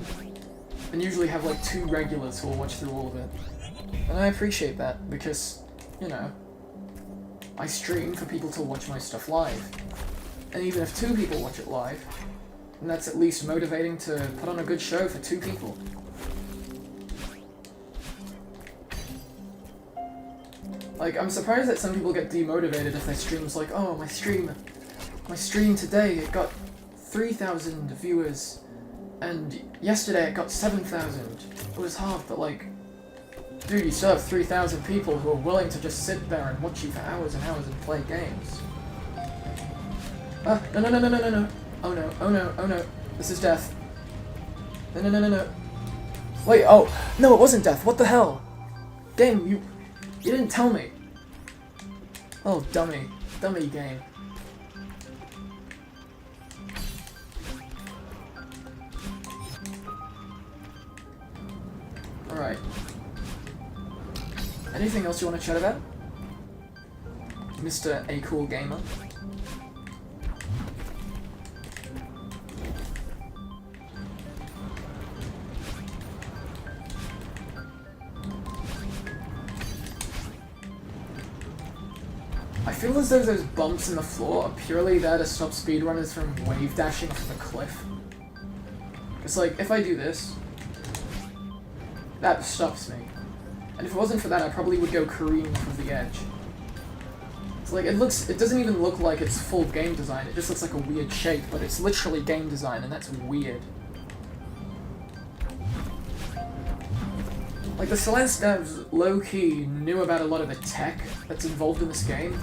A: and usually have like 2 regulars who will watch through all of it. And I appreciate that, because, you know, I stream for people to watch my stuff live. And even if 2 people watch it live, then that's at least motivating to put on a good show for 2 people. Like, I'm surprised that some people get demotivated if their stream's like, oh, my stream today, it got 3,000 viewers, and yesterday it got 7,000. It was hard, but like, dude, you still have 3,000 people who are willing to just sit there and watch you for hours and hours and play games. Ah, no, no, no, no, no, no, no. Oh no, oh no, oh no. This is death. No, no, no, no, no. Wait, oh, no, it wasn't death. What the hell? Game, you didn't tell me. Oh, dummy. Dummy game. Alright. Anything else you want to chat about? Mr. A Cool Gamer? I feel as though those bumps in the floor are purely there to stop speedrunners from wave dashing off the cliff. It's like, if I do this, that stops me. And if it wasn't for that, I probably would go careening off of the edge. It's like, it doesn't even look like it's full game design, it just looks like a weird shape, but it's literally game design, and that's weird. Like, the Celeste devs low-key knew about a lot of the tech that's involved in this game,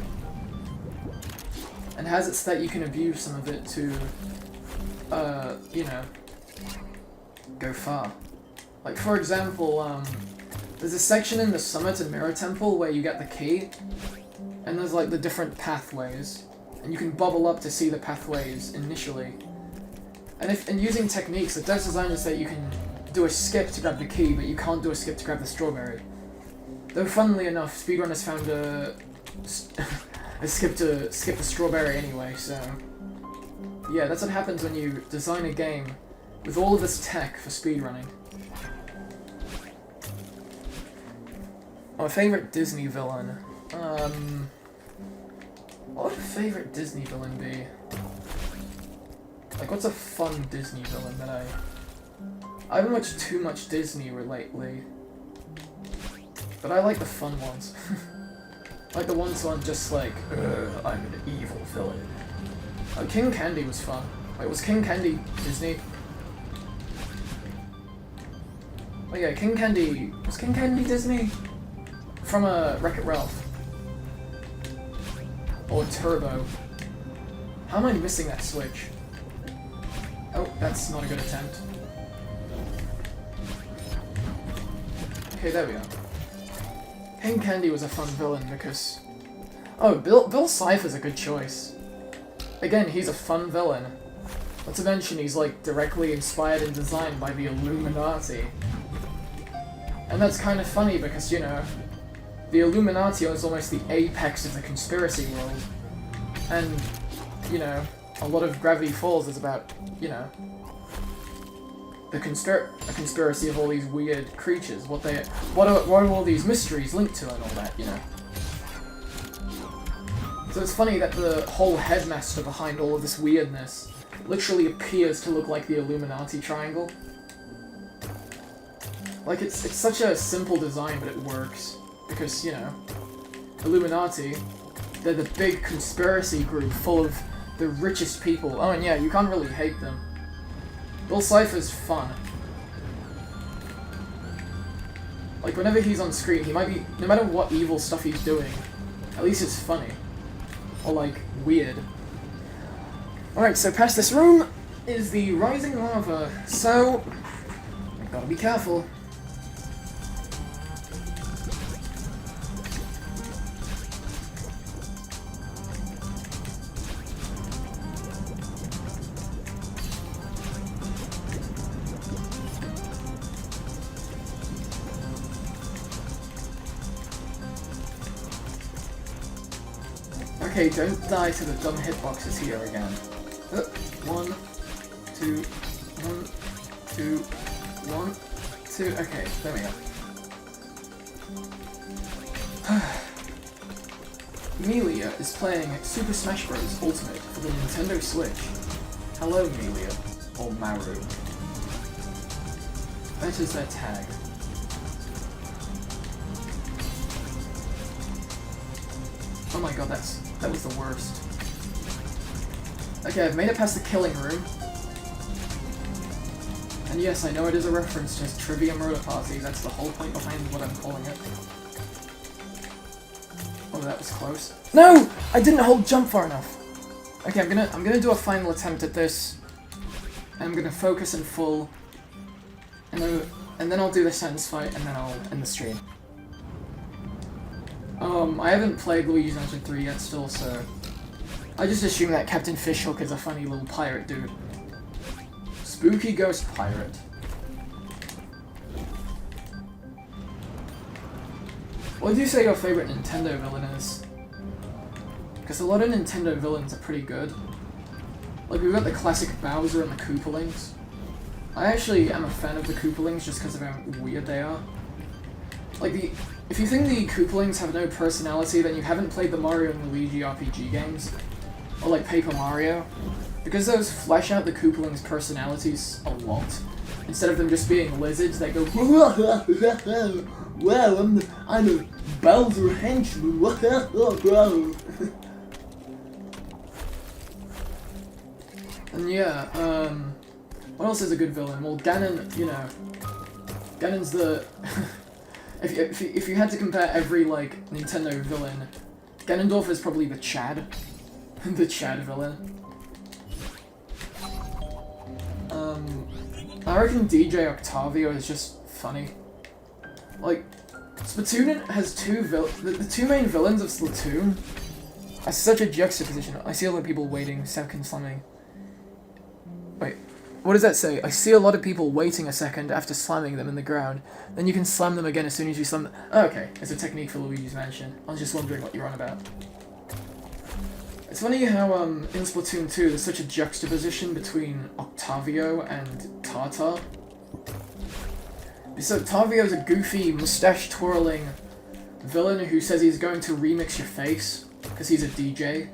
A: and has it so that you can abuse some of it to, you know, go far. Like, for example, there's a section in the Summit and Mirror Temple where you get the key, and there's like the different pathways, and you can bubble up to see the pathways initially. And using techniques, the devs designers say you can do a skip to grab the key, but you can't do a skip to grab the strawberry. Though, funnily enough, speedrunners found a skip to skip the strawberry anyway, so... Yeah, that's what happens when you design a game with all of this tech for speedrunning. My favorite Disney villain. What would a favorite Disney villain be? Like, what's a fun Disney villain that I haven't watched too much Disney lately, but I like the fun ones. Like the ones who aren't just like, I'm an evil villain. Oh, King Candy was fun. Wait, was King Candy Disney? Oh yeah, King Candy... Was King Candy Disney? From Wreck-It Ralph. Or Turbo. How am I missing that switch? Oh, that's not a good attempt. Okay, there we go. King Candy was a fun villain because... Oh, Bill Cipher's a good choice. Again, he's a fun villain. Not to mention he's like directly inspired and designed by the Illuminati. And that's kind of funny because, you know, the Illuminati is almost the apex of the conspiracy world. And, you know, a lot of Gravity Falls is about, you know, the conspiracy of all these weird creatures. What are all these mysteries linked to and all that, you know. So it's funny that the whole headmaster behind all of this weirdness literally appears to look like the Illuminati triangle. Like, it's such a simple design, but it works. Because, you know, Illuminati, they're the big conspiracy group full of the richest people. Oh, and yeah, you can't really hate them. Bill Cipher's fun. Like, whenever he's on screen, he might be, no matter what evil stuff he's doing, at least it's funny. Or, like, weird. Alright, so past this room is the rising lava, so gotta be careful. Okay, don't die to the dumb hitboxes here again. 1, 2, 1, 2, 1, 2. Okay, there we go. Melia is playing Super Smash Bros. Ultimate for the Nintendo Switch. Hello, Melia. Or Maru. That is their tag. Oh my god, that was the worst. Okay, I've made it past the killing room. And yes, I know it is a reference to Trivia Murder Party, that's the whole point behind what I'm calling it. Oh, that was close. No! I didn't hold jump far enough! Okay, I'm gonna do a final attempt at this. I'm gonna focus in full. And then I'll do the sentence fight, and then I'll end the stream. I haven't played Luigi's Mansion 3 yet still, so... I just assume that Captain Fishhook is a funny little pirate dude. Spooky ghost pirate. What do you say your favorite Nintendo villain is? Because a lot of Nintendo villains are pretty good. Like, we've got the classic Bowser and the Koopalings. I actually am a fan of the Koopalings just because of how weird they are. Like, if you think the Koopalings have no personality, then you haven't played the Mario and Luigi RPG games. Or like Paper Mario. Because those flesh out the Koopalings' personalities a lot. Instead of them just being lizards, they go, well, I'm a Bowser henchman, bro. And yeah, what else is a good villain? Well, Ganon, you know, Ganon's the... if you had to compare every, like, Nintendo villain, Ganondorf is probably the Chad. The Chad villain. I reckon DJ Octavio is just funny. Like, Splatoon has the two main villains of Splatoon are such a juxtaposition. I see a lot of people waiting, second slamming. Wait, what does that say? I see a lot of people waiting a second after slamming them in the ground. Then you can slam them again as soon as you slam them. Oh, okay, it's a technique for Luigi's Mansion. I was just wondering what you're on about. It's funny how, in Splatoon 2, there's such a juxtaposition between Octavio and Tata. So Octavio's a goofy, mustache-twirling villain who says he's going to remix your face, because he's a DJ.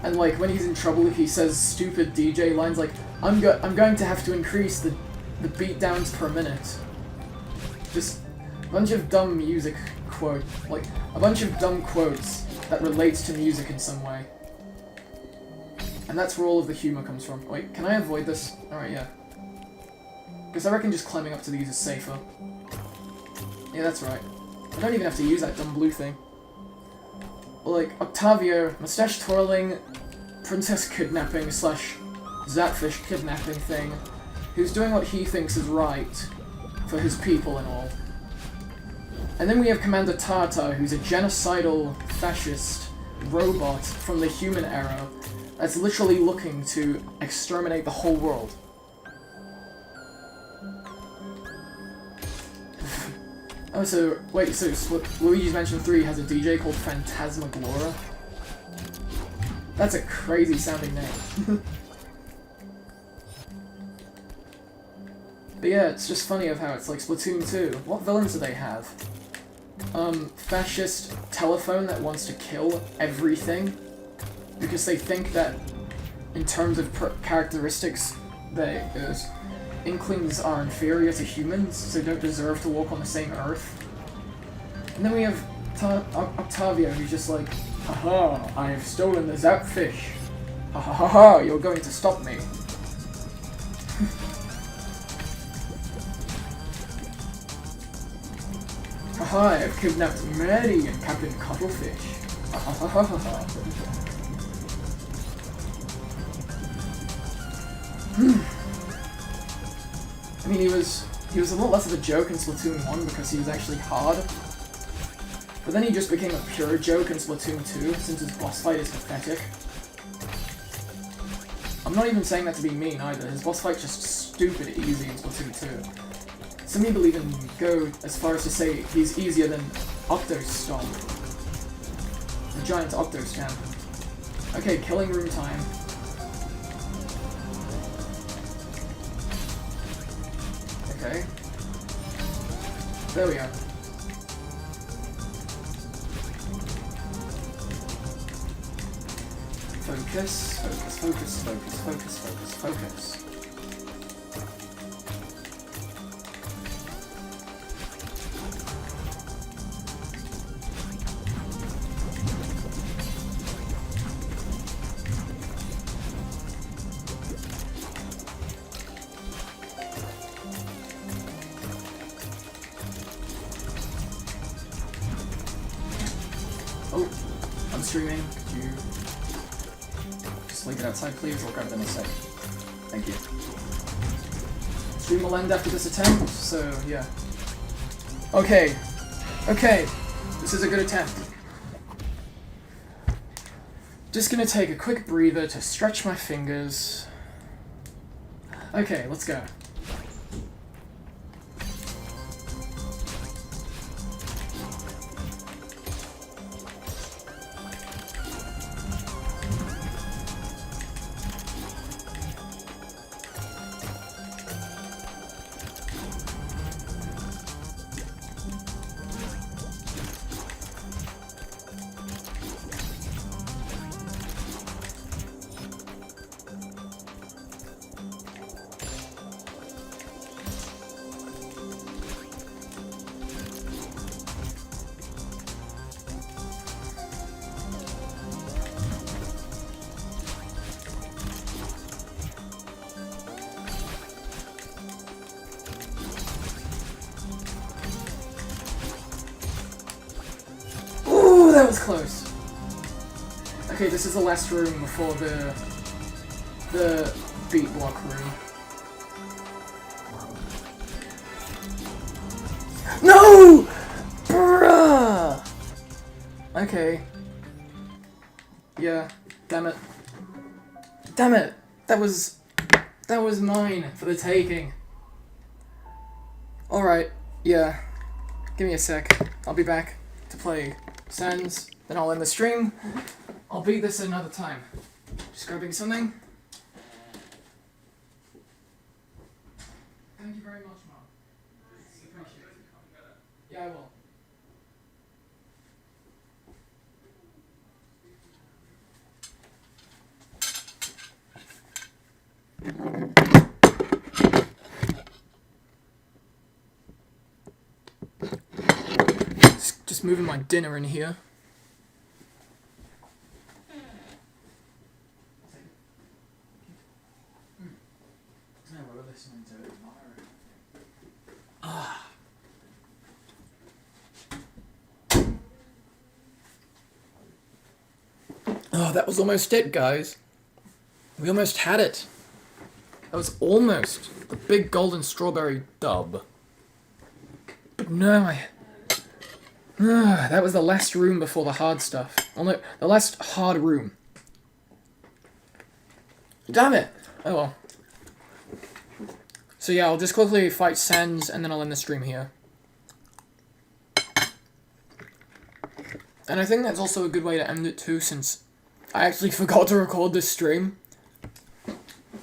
A: And, like, when he's in trouble, he says stupid DJ lines like, I'm going to have to increase the beatdowns per minute. Just a bunch of dumb music like, a bunch of dumb quotes that relates to music in some way. And that's where all of the humor comes from. Wait, can I avoid this? Alright, yeah. Because I reckon just climbing up to these is safer. Yeah, that's right. I don't even have to use that dumb blue thing. Like, Octavio, mustache twirling, princess kidnapping / Zapfish kidnapping thing, who's doing what he thinks is right for his people and all. And then we have Commander Tata, who's a genocidal, fascist robot from the human era that's literally looking to exterminate the whole world. Oh, so, wait, so Luigi's Mansion 3 has a DJ called Phantasmaglora? That's a crazy sounding name. But yeah, it's just funny of how it's like Splatoon 2. What villains do they have? Fascist telephone that wants to kill everything because they think that in terms of characteristics, Inklings are inferior to humans, so don't deserve to walk on the same Earth. And then we have Octavio, who's just like, haha, I have stolen the Zapfish. Ha ha ha ha, you're going to stop me. Haha, I have kidnapped Mary and Captain Cuttlefish. Ha ha ha ha ha. I mean, he was a lot less of a joke in Splatoon 1 because he was actually hard. But then he just became a pure joke in Splatoon 2 since his boss fight is pathetic. I'm not even saying that to be mean either, his boss fight's just stupid easy in Splatoon 2. Some people even go as far as to say he's easier than Octostomp. The giant Octostamp. Okay, killing room time. Okay. There we go. Focus, focus, focus, focus, focus, focus, focus. Oh, I'm streaming. Could you just leave it outside, please? I'll grab it in a sec. Thank you. Stream will end after this attempt, so yeah. Okay. Okay. This is a good attempt. Just gonna take a quick breather to stretch my fingers. Okay, let's go. That was close. Okay, this is the last room before the beat block room. No! Bruh! Okay. Yeah, damn it. Damn it! That was mine for the taking. Alright, yeah. Give me a sec. I'll be back to play Sans, then I'll end the stream. I'll beat this another time. Just grabbing something. Thank you very much, Mom. Appreciate it. Yeah, I will. Just moving my dinner in here. Oh, that was almost it, guys. We almost had it. That was almost the big golden strawberry dub. But no, that was the last room before the hard stuff. Oh no, the last hard room. Damn it! Oh well. So yeah, I'll just quickly fight Sans and then I'll end the stream here. And I think that's also a good way to end it too, since I actually forgot to record this stream.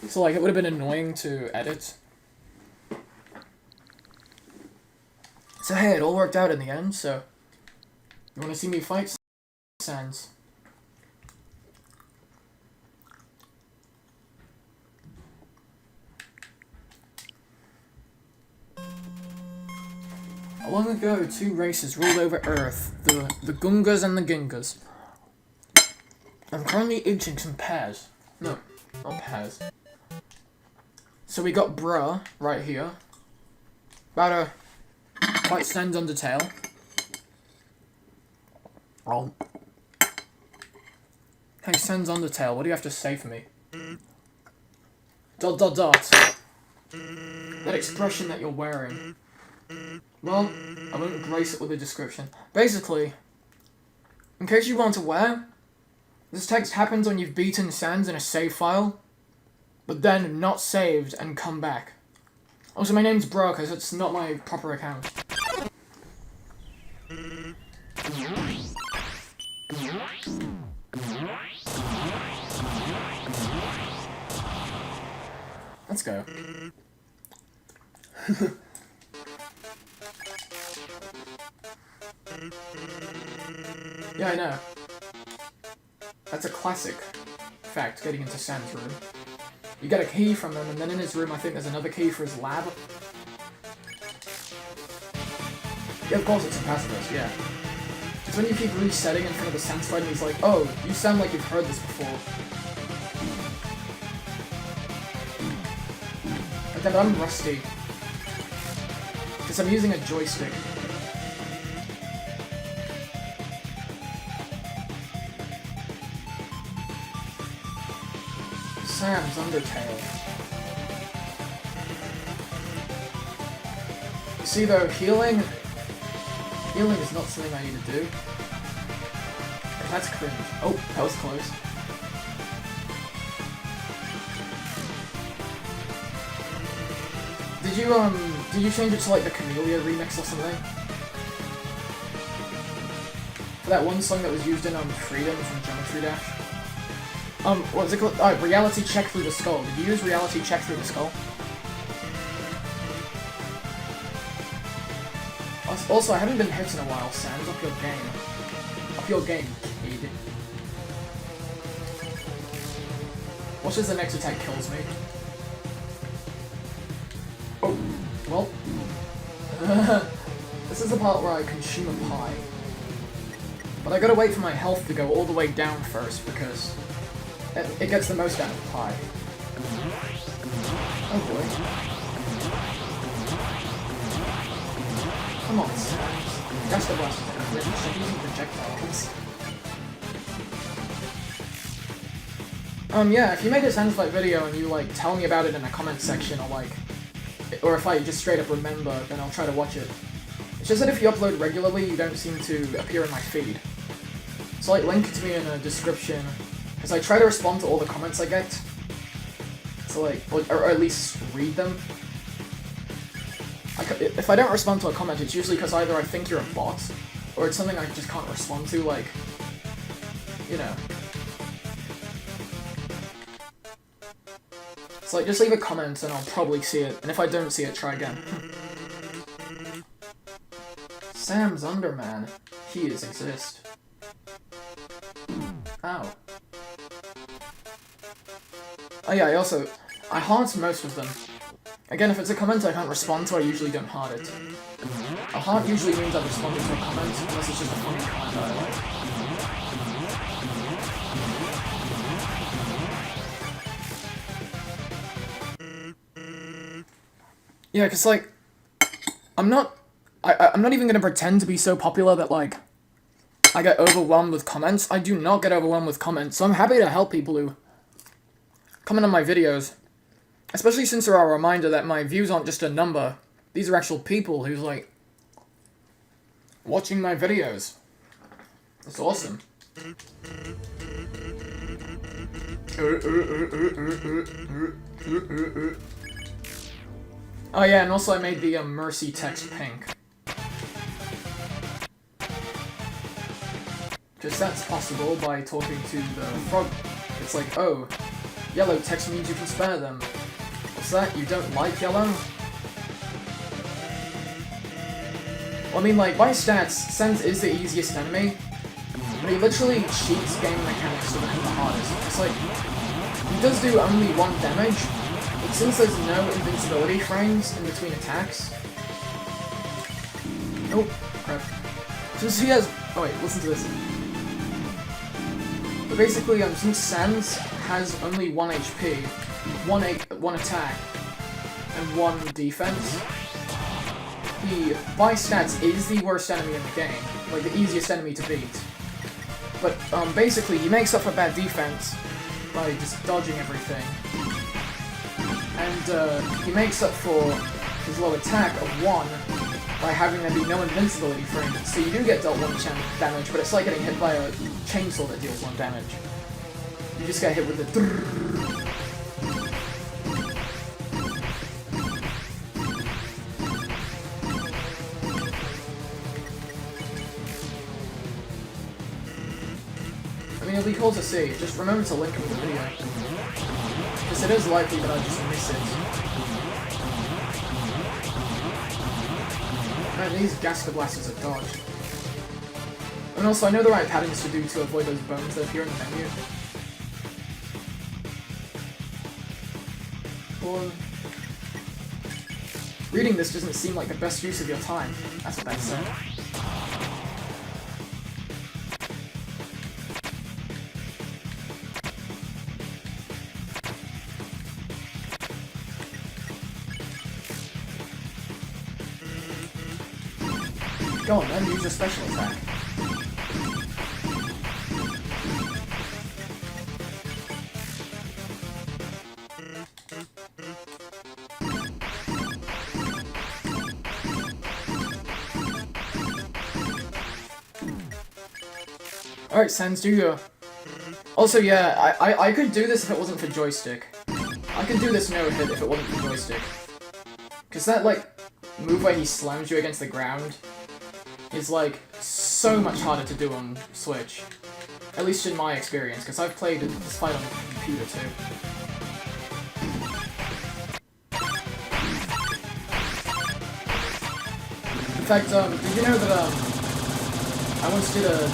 A: So like, it would have been annoying to edit. So hey, it all worked out in the end, so... You wanna see me fight Sans? Long ago, two races ruled over Earth, the Gungas and the Gingas. I'm currently eating some pears. No, not pears. So we got Bruh right here. About to fight Sans Undertale. Oh. Hey, Sans Undertale, what do you have to say for me? Dot dot dot. That expression that you're wearing. Well, I won't grace it with a description. Basically, in case you weren't aware, this text happens when you've beaten Sans in a save file, but then not saved and come back. Also, my name's Bro, because it's not my proper account. Let's go. Yeah, I know. That's a classic fact, getting into Sam's room. You get a key from him, and then in his room I think there's another key for his lab. Yeah, of course it's a pacifist, yeah. It's when you keep resetting in front of the Sans fight and he's like, oh, you sound like you've heard this before. But then I'm rusty. Because I'm using a joystick. Sam's Undertale. You see though, healing is not something I need to do. That's cringe. Oh, that was close. Did you change it to like the Camellia remix or something? For that one song that was used in Freedom from Geometry Dash? What's it called? Reality Check Through the Skull. Did you use Reality Check Through the Skull? Also, I haven't been hit in a while, Sans. Up your game. Up your game, kid. Watch as the next attack kills me. Oh, well. This is the part where I consume a pie. But I gotta wait for my health to go all the way down first, because it gets the most out of the pie. Oh boy. Come on, Sans. That's the blast is a cringe. I'm using projectiles. Yeah, if you make a Sans fight video and you, like, tell me about it in a comment section, or if I just straight up remember, then I'll try to watch it. It's just that if you upload regularly, you don't seem to appear in my feed. So, like, link it to me in the description, because I try to respond to all the comments I get. So, like, or at least read them. If I don't respond to a comment, it's usually because either I think you're a bot, or it's something I just can't respond to, like, you know. So, like, just leave a comment and I'll probably see it, and if I don't see it, try again. Sam's Underman. He is exist. Ow. Oh yeah, I heart most of them. Again, if it's a comment I can't respond to, I usually don't heart it. A heart usually means I've responded to a comment, unless it's just a funny comment that I like. Yeah, because, like, I'm not even gonna pretend to be so popular that, like, I get overwhelmed with comments. I do not get overwhelmed with comments, so I'm happy to help people who comment on my videos. Especially since there are a reminder that my views aren't just a number. These are actual people who's, like, watching my videos. That's awesome. Oh yeah, and also I made the Mercy text pink. Just that's possible by talking to the frog. It's like, oh, yellow text means you can spare them. What's that? You don't like yellow? Well, I mean, like, by stats, Sans is the easiest enemy, but he literally cheats game mechanics to become the hardest. It's like, he does do only 1 damage, but since there's no invincibility frames in between attacks... Oh, crap. Since he has... Oh wait, listen to this. But basically, since Sans has only 1 HP, 1 attack, and 1 defense, he, by stats, is the worst enemy in the game. Like, the easiest enemy to beat. But, basically, he makes up for bad defense by just dodging everything. And, he makes up for his low attack of 1 by having there be no invincibility frame. So you do get dealt 1 damage, but it's like getting hit by a chainsaw that deals 1 damage. You just get hit with the I mean, it'll be cool to see. Just remember to link him in the video. Because it is likely that I just miss it. Man, these Gaska Blasters are dodged. And also, I know the right patterns to do to avoid those bones that appear in the menu. Or... reading this doesn't seem like the best use of your time. That's what they say. Go on then, use your special attack. Alright, Sans, do your... Also, yeah, I could do this if it wasn't for joystick. I could do this no-hit if it wasn't for joystick. Because that, like, move where he slams you against the ground is, like, so much harder to do on Switch. At least in my experience, because I've played this fight on the computer, too. In fact, did you know that, I once did a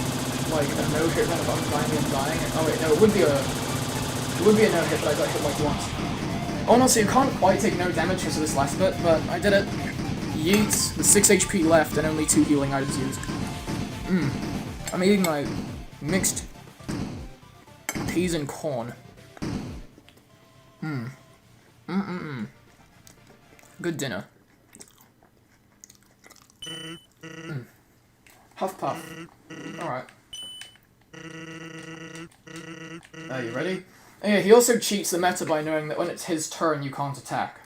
A: no-hit run of Undying and Dying? Oh wait, no, it would be a no-hit, but I got hit, like, once. Oh no, so you can't quite take no damage because of this last bit, but I did it. Yeets, with 6 HP left and only 2 healing items used. I'm eating my mixed peas and corn. Good dinner. Huff puff. Alright. Are you ready? Oh, yeah, he also cheats the meta by knowing that when it's his turn, you can't attack.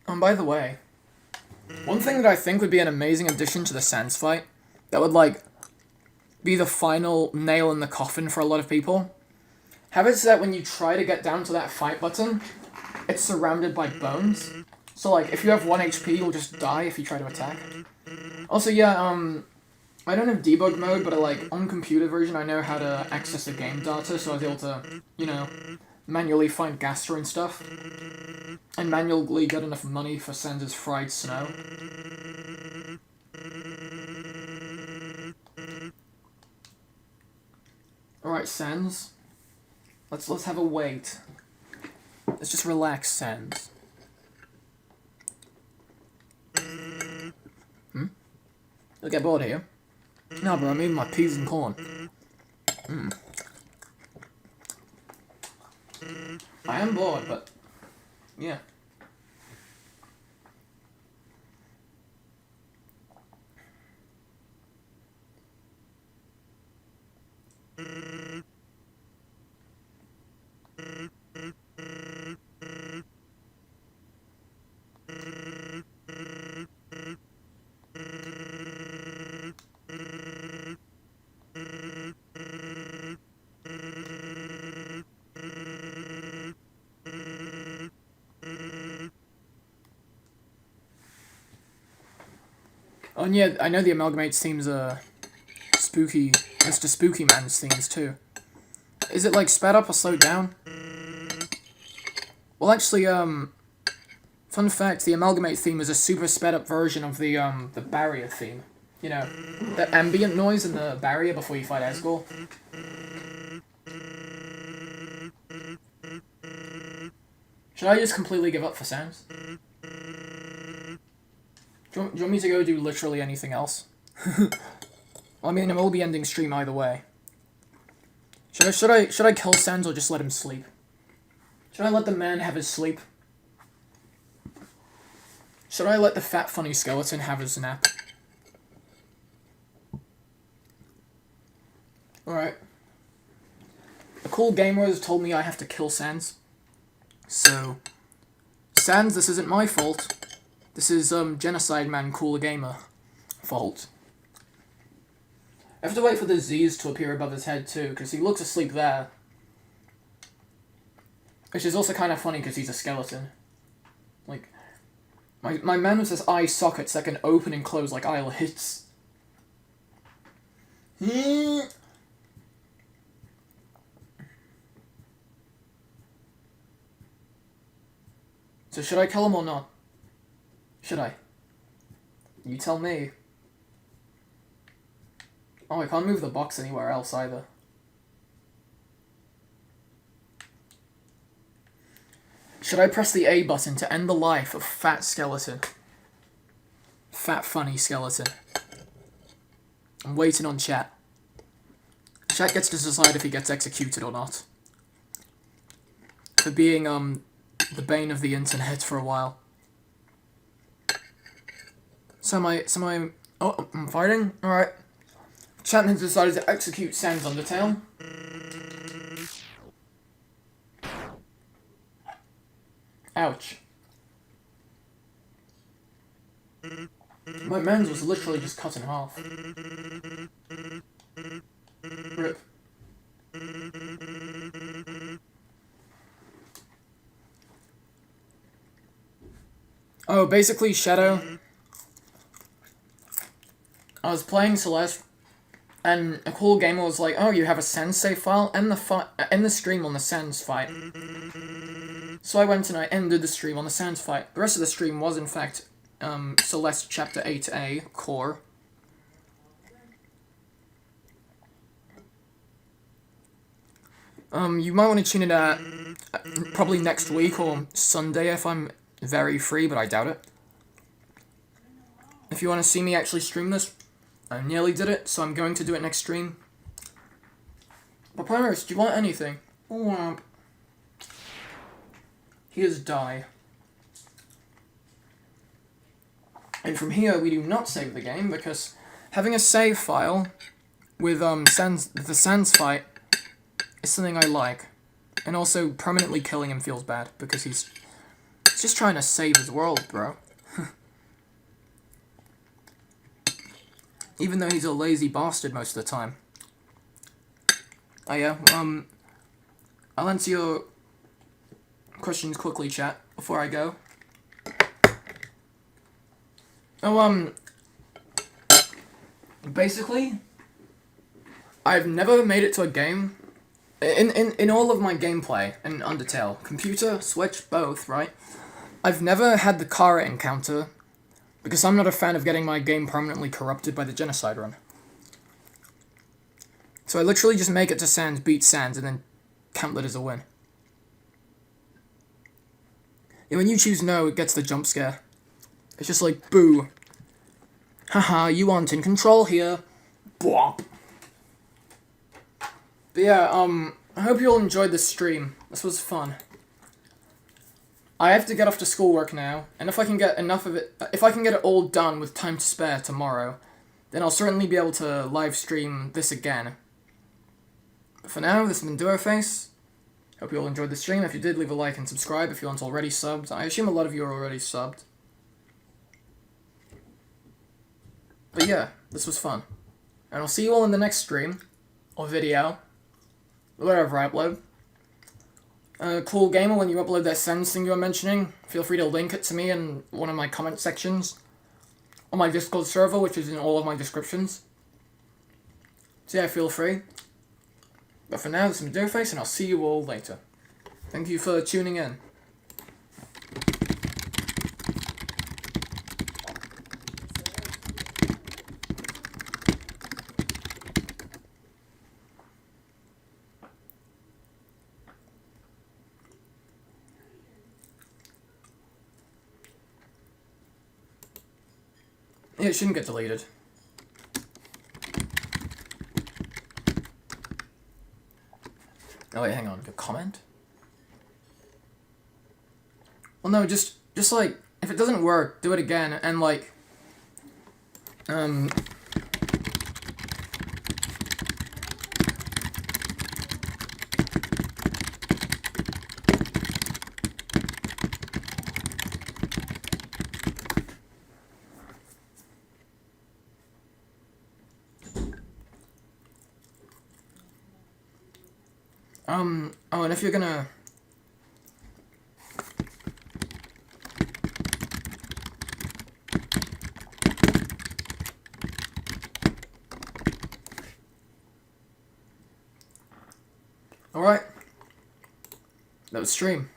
A: By the way, one thing that I think would be an amazing addition to the Sans fight, that would, like, be the final nail in the coffin for a lot of people, have it so that when you try to get down to that fight button, it's surrounded by bones. So, like, if you have 1 HP, you'll just die if you try to attack. Also, yeah, I don't have debug mode, but, like, on computer version, I know how to access the game data, so I was able to, you know, manually find Gaster and stuff. And manually get enough money for Sans' fried snow. Alright, Sans. Let's have a wait. Let's just relax, Sans. You'll get bored here. No, bro, I'm eating my peas and corn. I am bored, but... yeah. Oh, and yeah, I know the Amalgamate's themes are spooky, Mr. Spooky Man's themes too. Is it, like, sped up or slowed down? Well, actually, fun fact, the Amalgamate theme is a super sped up version of the barrier theme. You know, the ambient noise in the barrier before you fight Asgore. Should I just completely give up for Sans? Do you want me to go do literally anything else? Well, I mean, I will be ending stream either way. Should I kill Sans or just let him sleep? Should I let the man have his sleep? Should I let the fat funny skeleton have his nap? Alright. A cool gamer has told me I have to kill Sans. So, Sans, this isn't my fault. This is, Genocide Man Cooler Gamer fault. I have to wait for the Z's to appear above his head, too, because he looks asleep there. Which is also kind of funny, because he's a skeleton. Like, my man with his eye sockets that can open and close like eyelids. So should I kill him or not? Should I? You tell me. Oh, I can't move the box anywhere else either. Should I press the A button to end the life of Fat Skeleton? Fat funny skeleton. I'm waiting on chat. Chat gets to decide if he gets executed or not. For being, the bane of the internet for a while. So am I... Oh, I'm fighting? Alright. Chat has decided to execute Sans Undertale. Ouch. My man's was literally just cut in half. Rip. Oh, basically, Shadow. I was playing Celeste, and a cool gamer was like, "Oh, you have a Sans save file? End the stream on the Sans fight." So I went and I ended the stream on the Sans fight. The rest of the stream was, in fact, Celeste Chapter 8A Core. You might want to tune it at probably next week or Sunday if I'm very free, but I doubt it. If you want to see me actually stream this, I nearly did it, so I'm going to do it next stream. Papyrus, do you want anything? Womp. Here's die. And from here, we do not save the game, because having a save file with the Sans fight is something I like. And also, permanently killing him feels bad, because he's just trying to save his world, bro. Even though he's a lazy bastard most of the time. Oh yeah, I'll answer your questions quickly, chat, before I go. Oh, basically, I've never made it to a game. In all of my gameplay in Undertale, computer, Switch, both, right? I've never had the Kara encounter, because I'm not a fan of getting my game permanently corrupted by the genocide run. So I literally just make it to Sans, beat Sans, and then count that as a win. Yeah, when you choose no, it gets the jump scare. It's just like, boo. Haha, you aren't in control here. Bwop. But yeah, I hope you all enjoyed this stream. This was fun. I have to get off to schoolwork now, and if I can get enough of it, if I can get it all done with time to spare tomorrow, then I'll certainly be able to live stream this again. But for now, this has been Duoface. Hope you all enjoyed the stream. If you did, leave a like and subscribe if you aren't already subbed. I assume a lot of you are already subbed. But yeah, this was fun. And I'll see you all in the next stream, or video, whatever I upload. Cool Gamer, when you upload that Sans thing you were mentioning, feel free to link it to me in one of my comment sections. On my Discord server, which is in all of my descriptions. So yeah, feel free. But for now, this is Duoface, and I'll see you all later. Thank you for tuning in. Yeah, it shouldn't get deleted. Oh wait, hang on, a comment? Well no, just like, if it doesn't work, do it again, and like, oh, and if you're gonna... Alright. That was stream.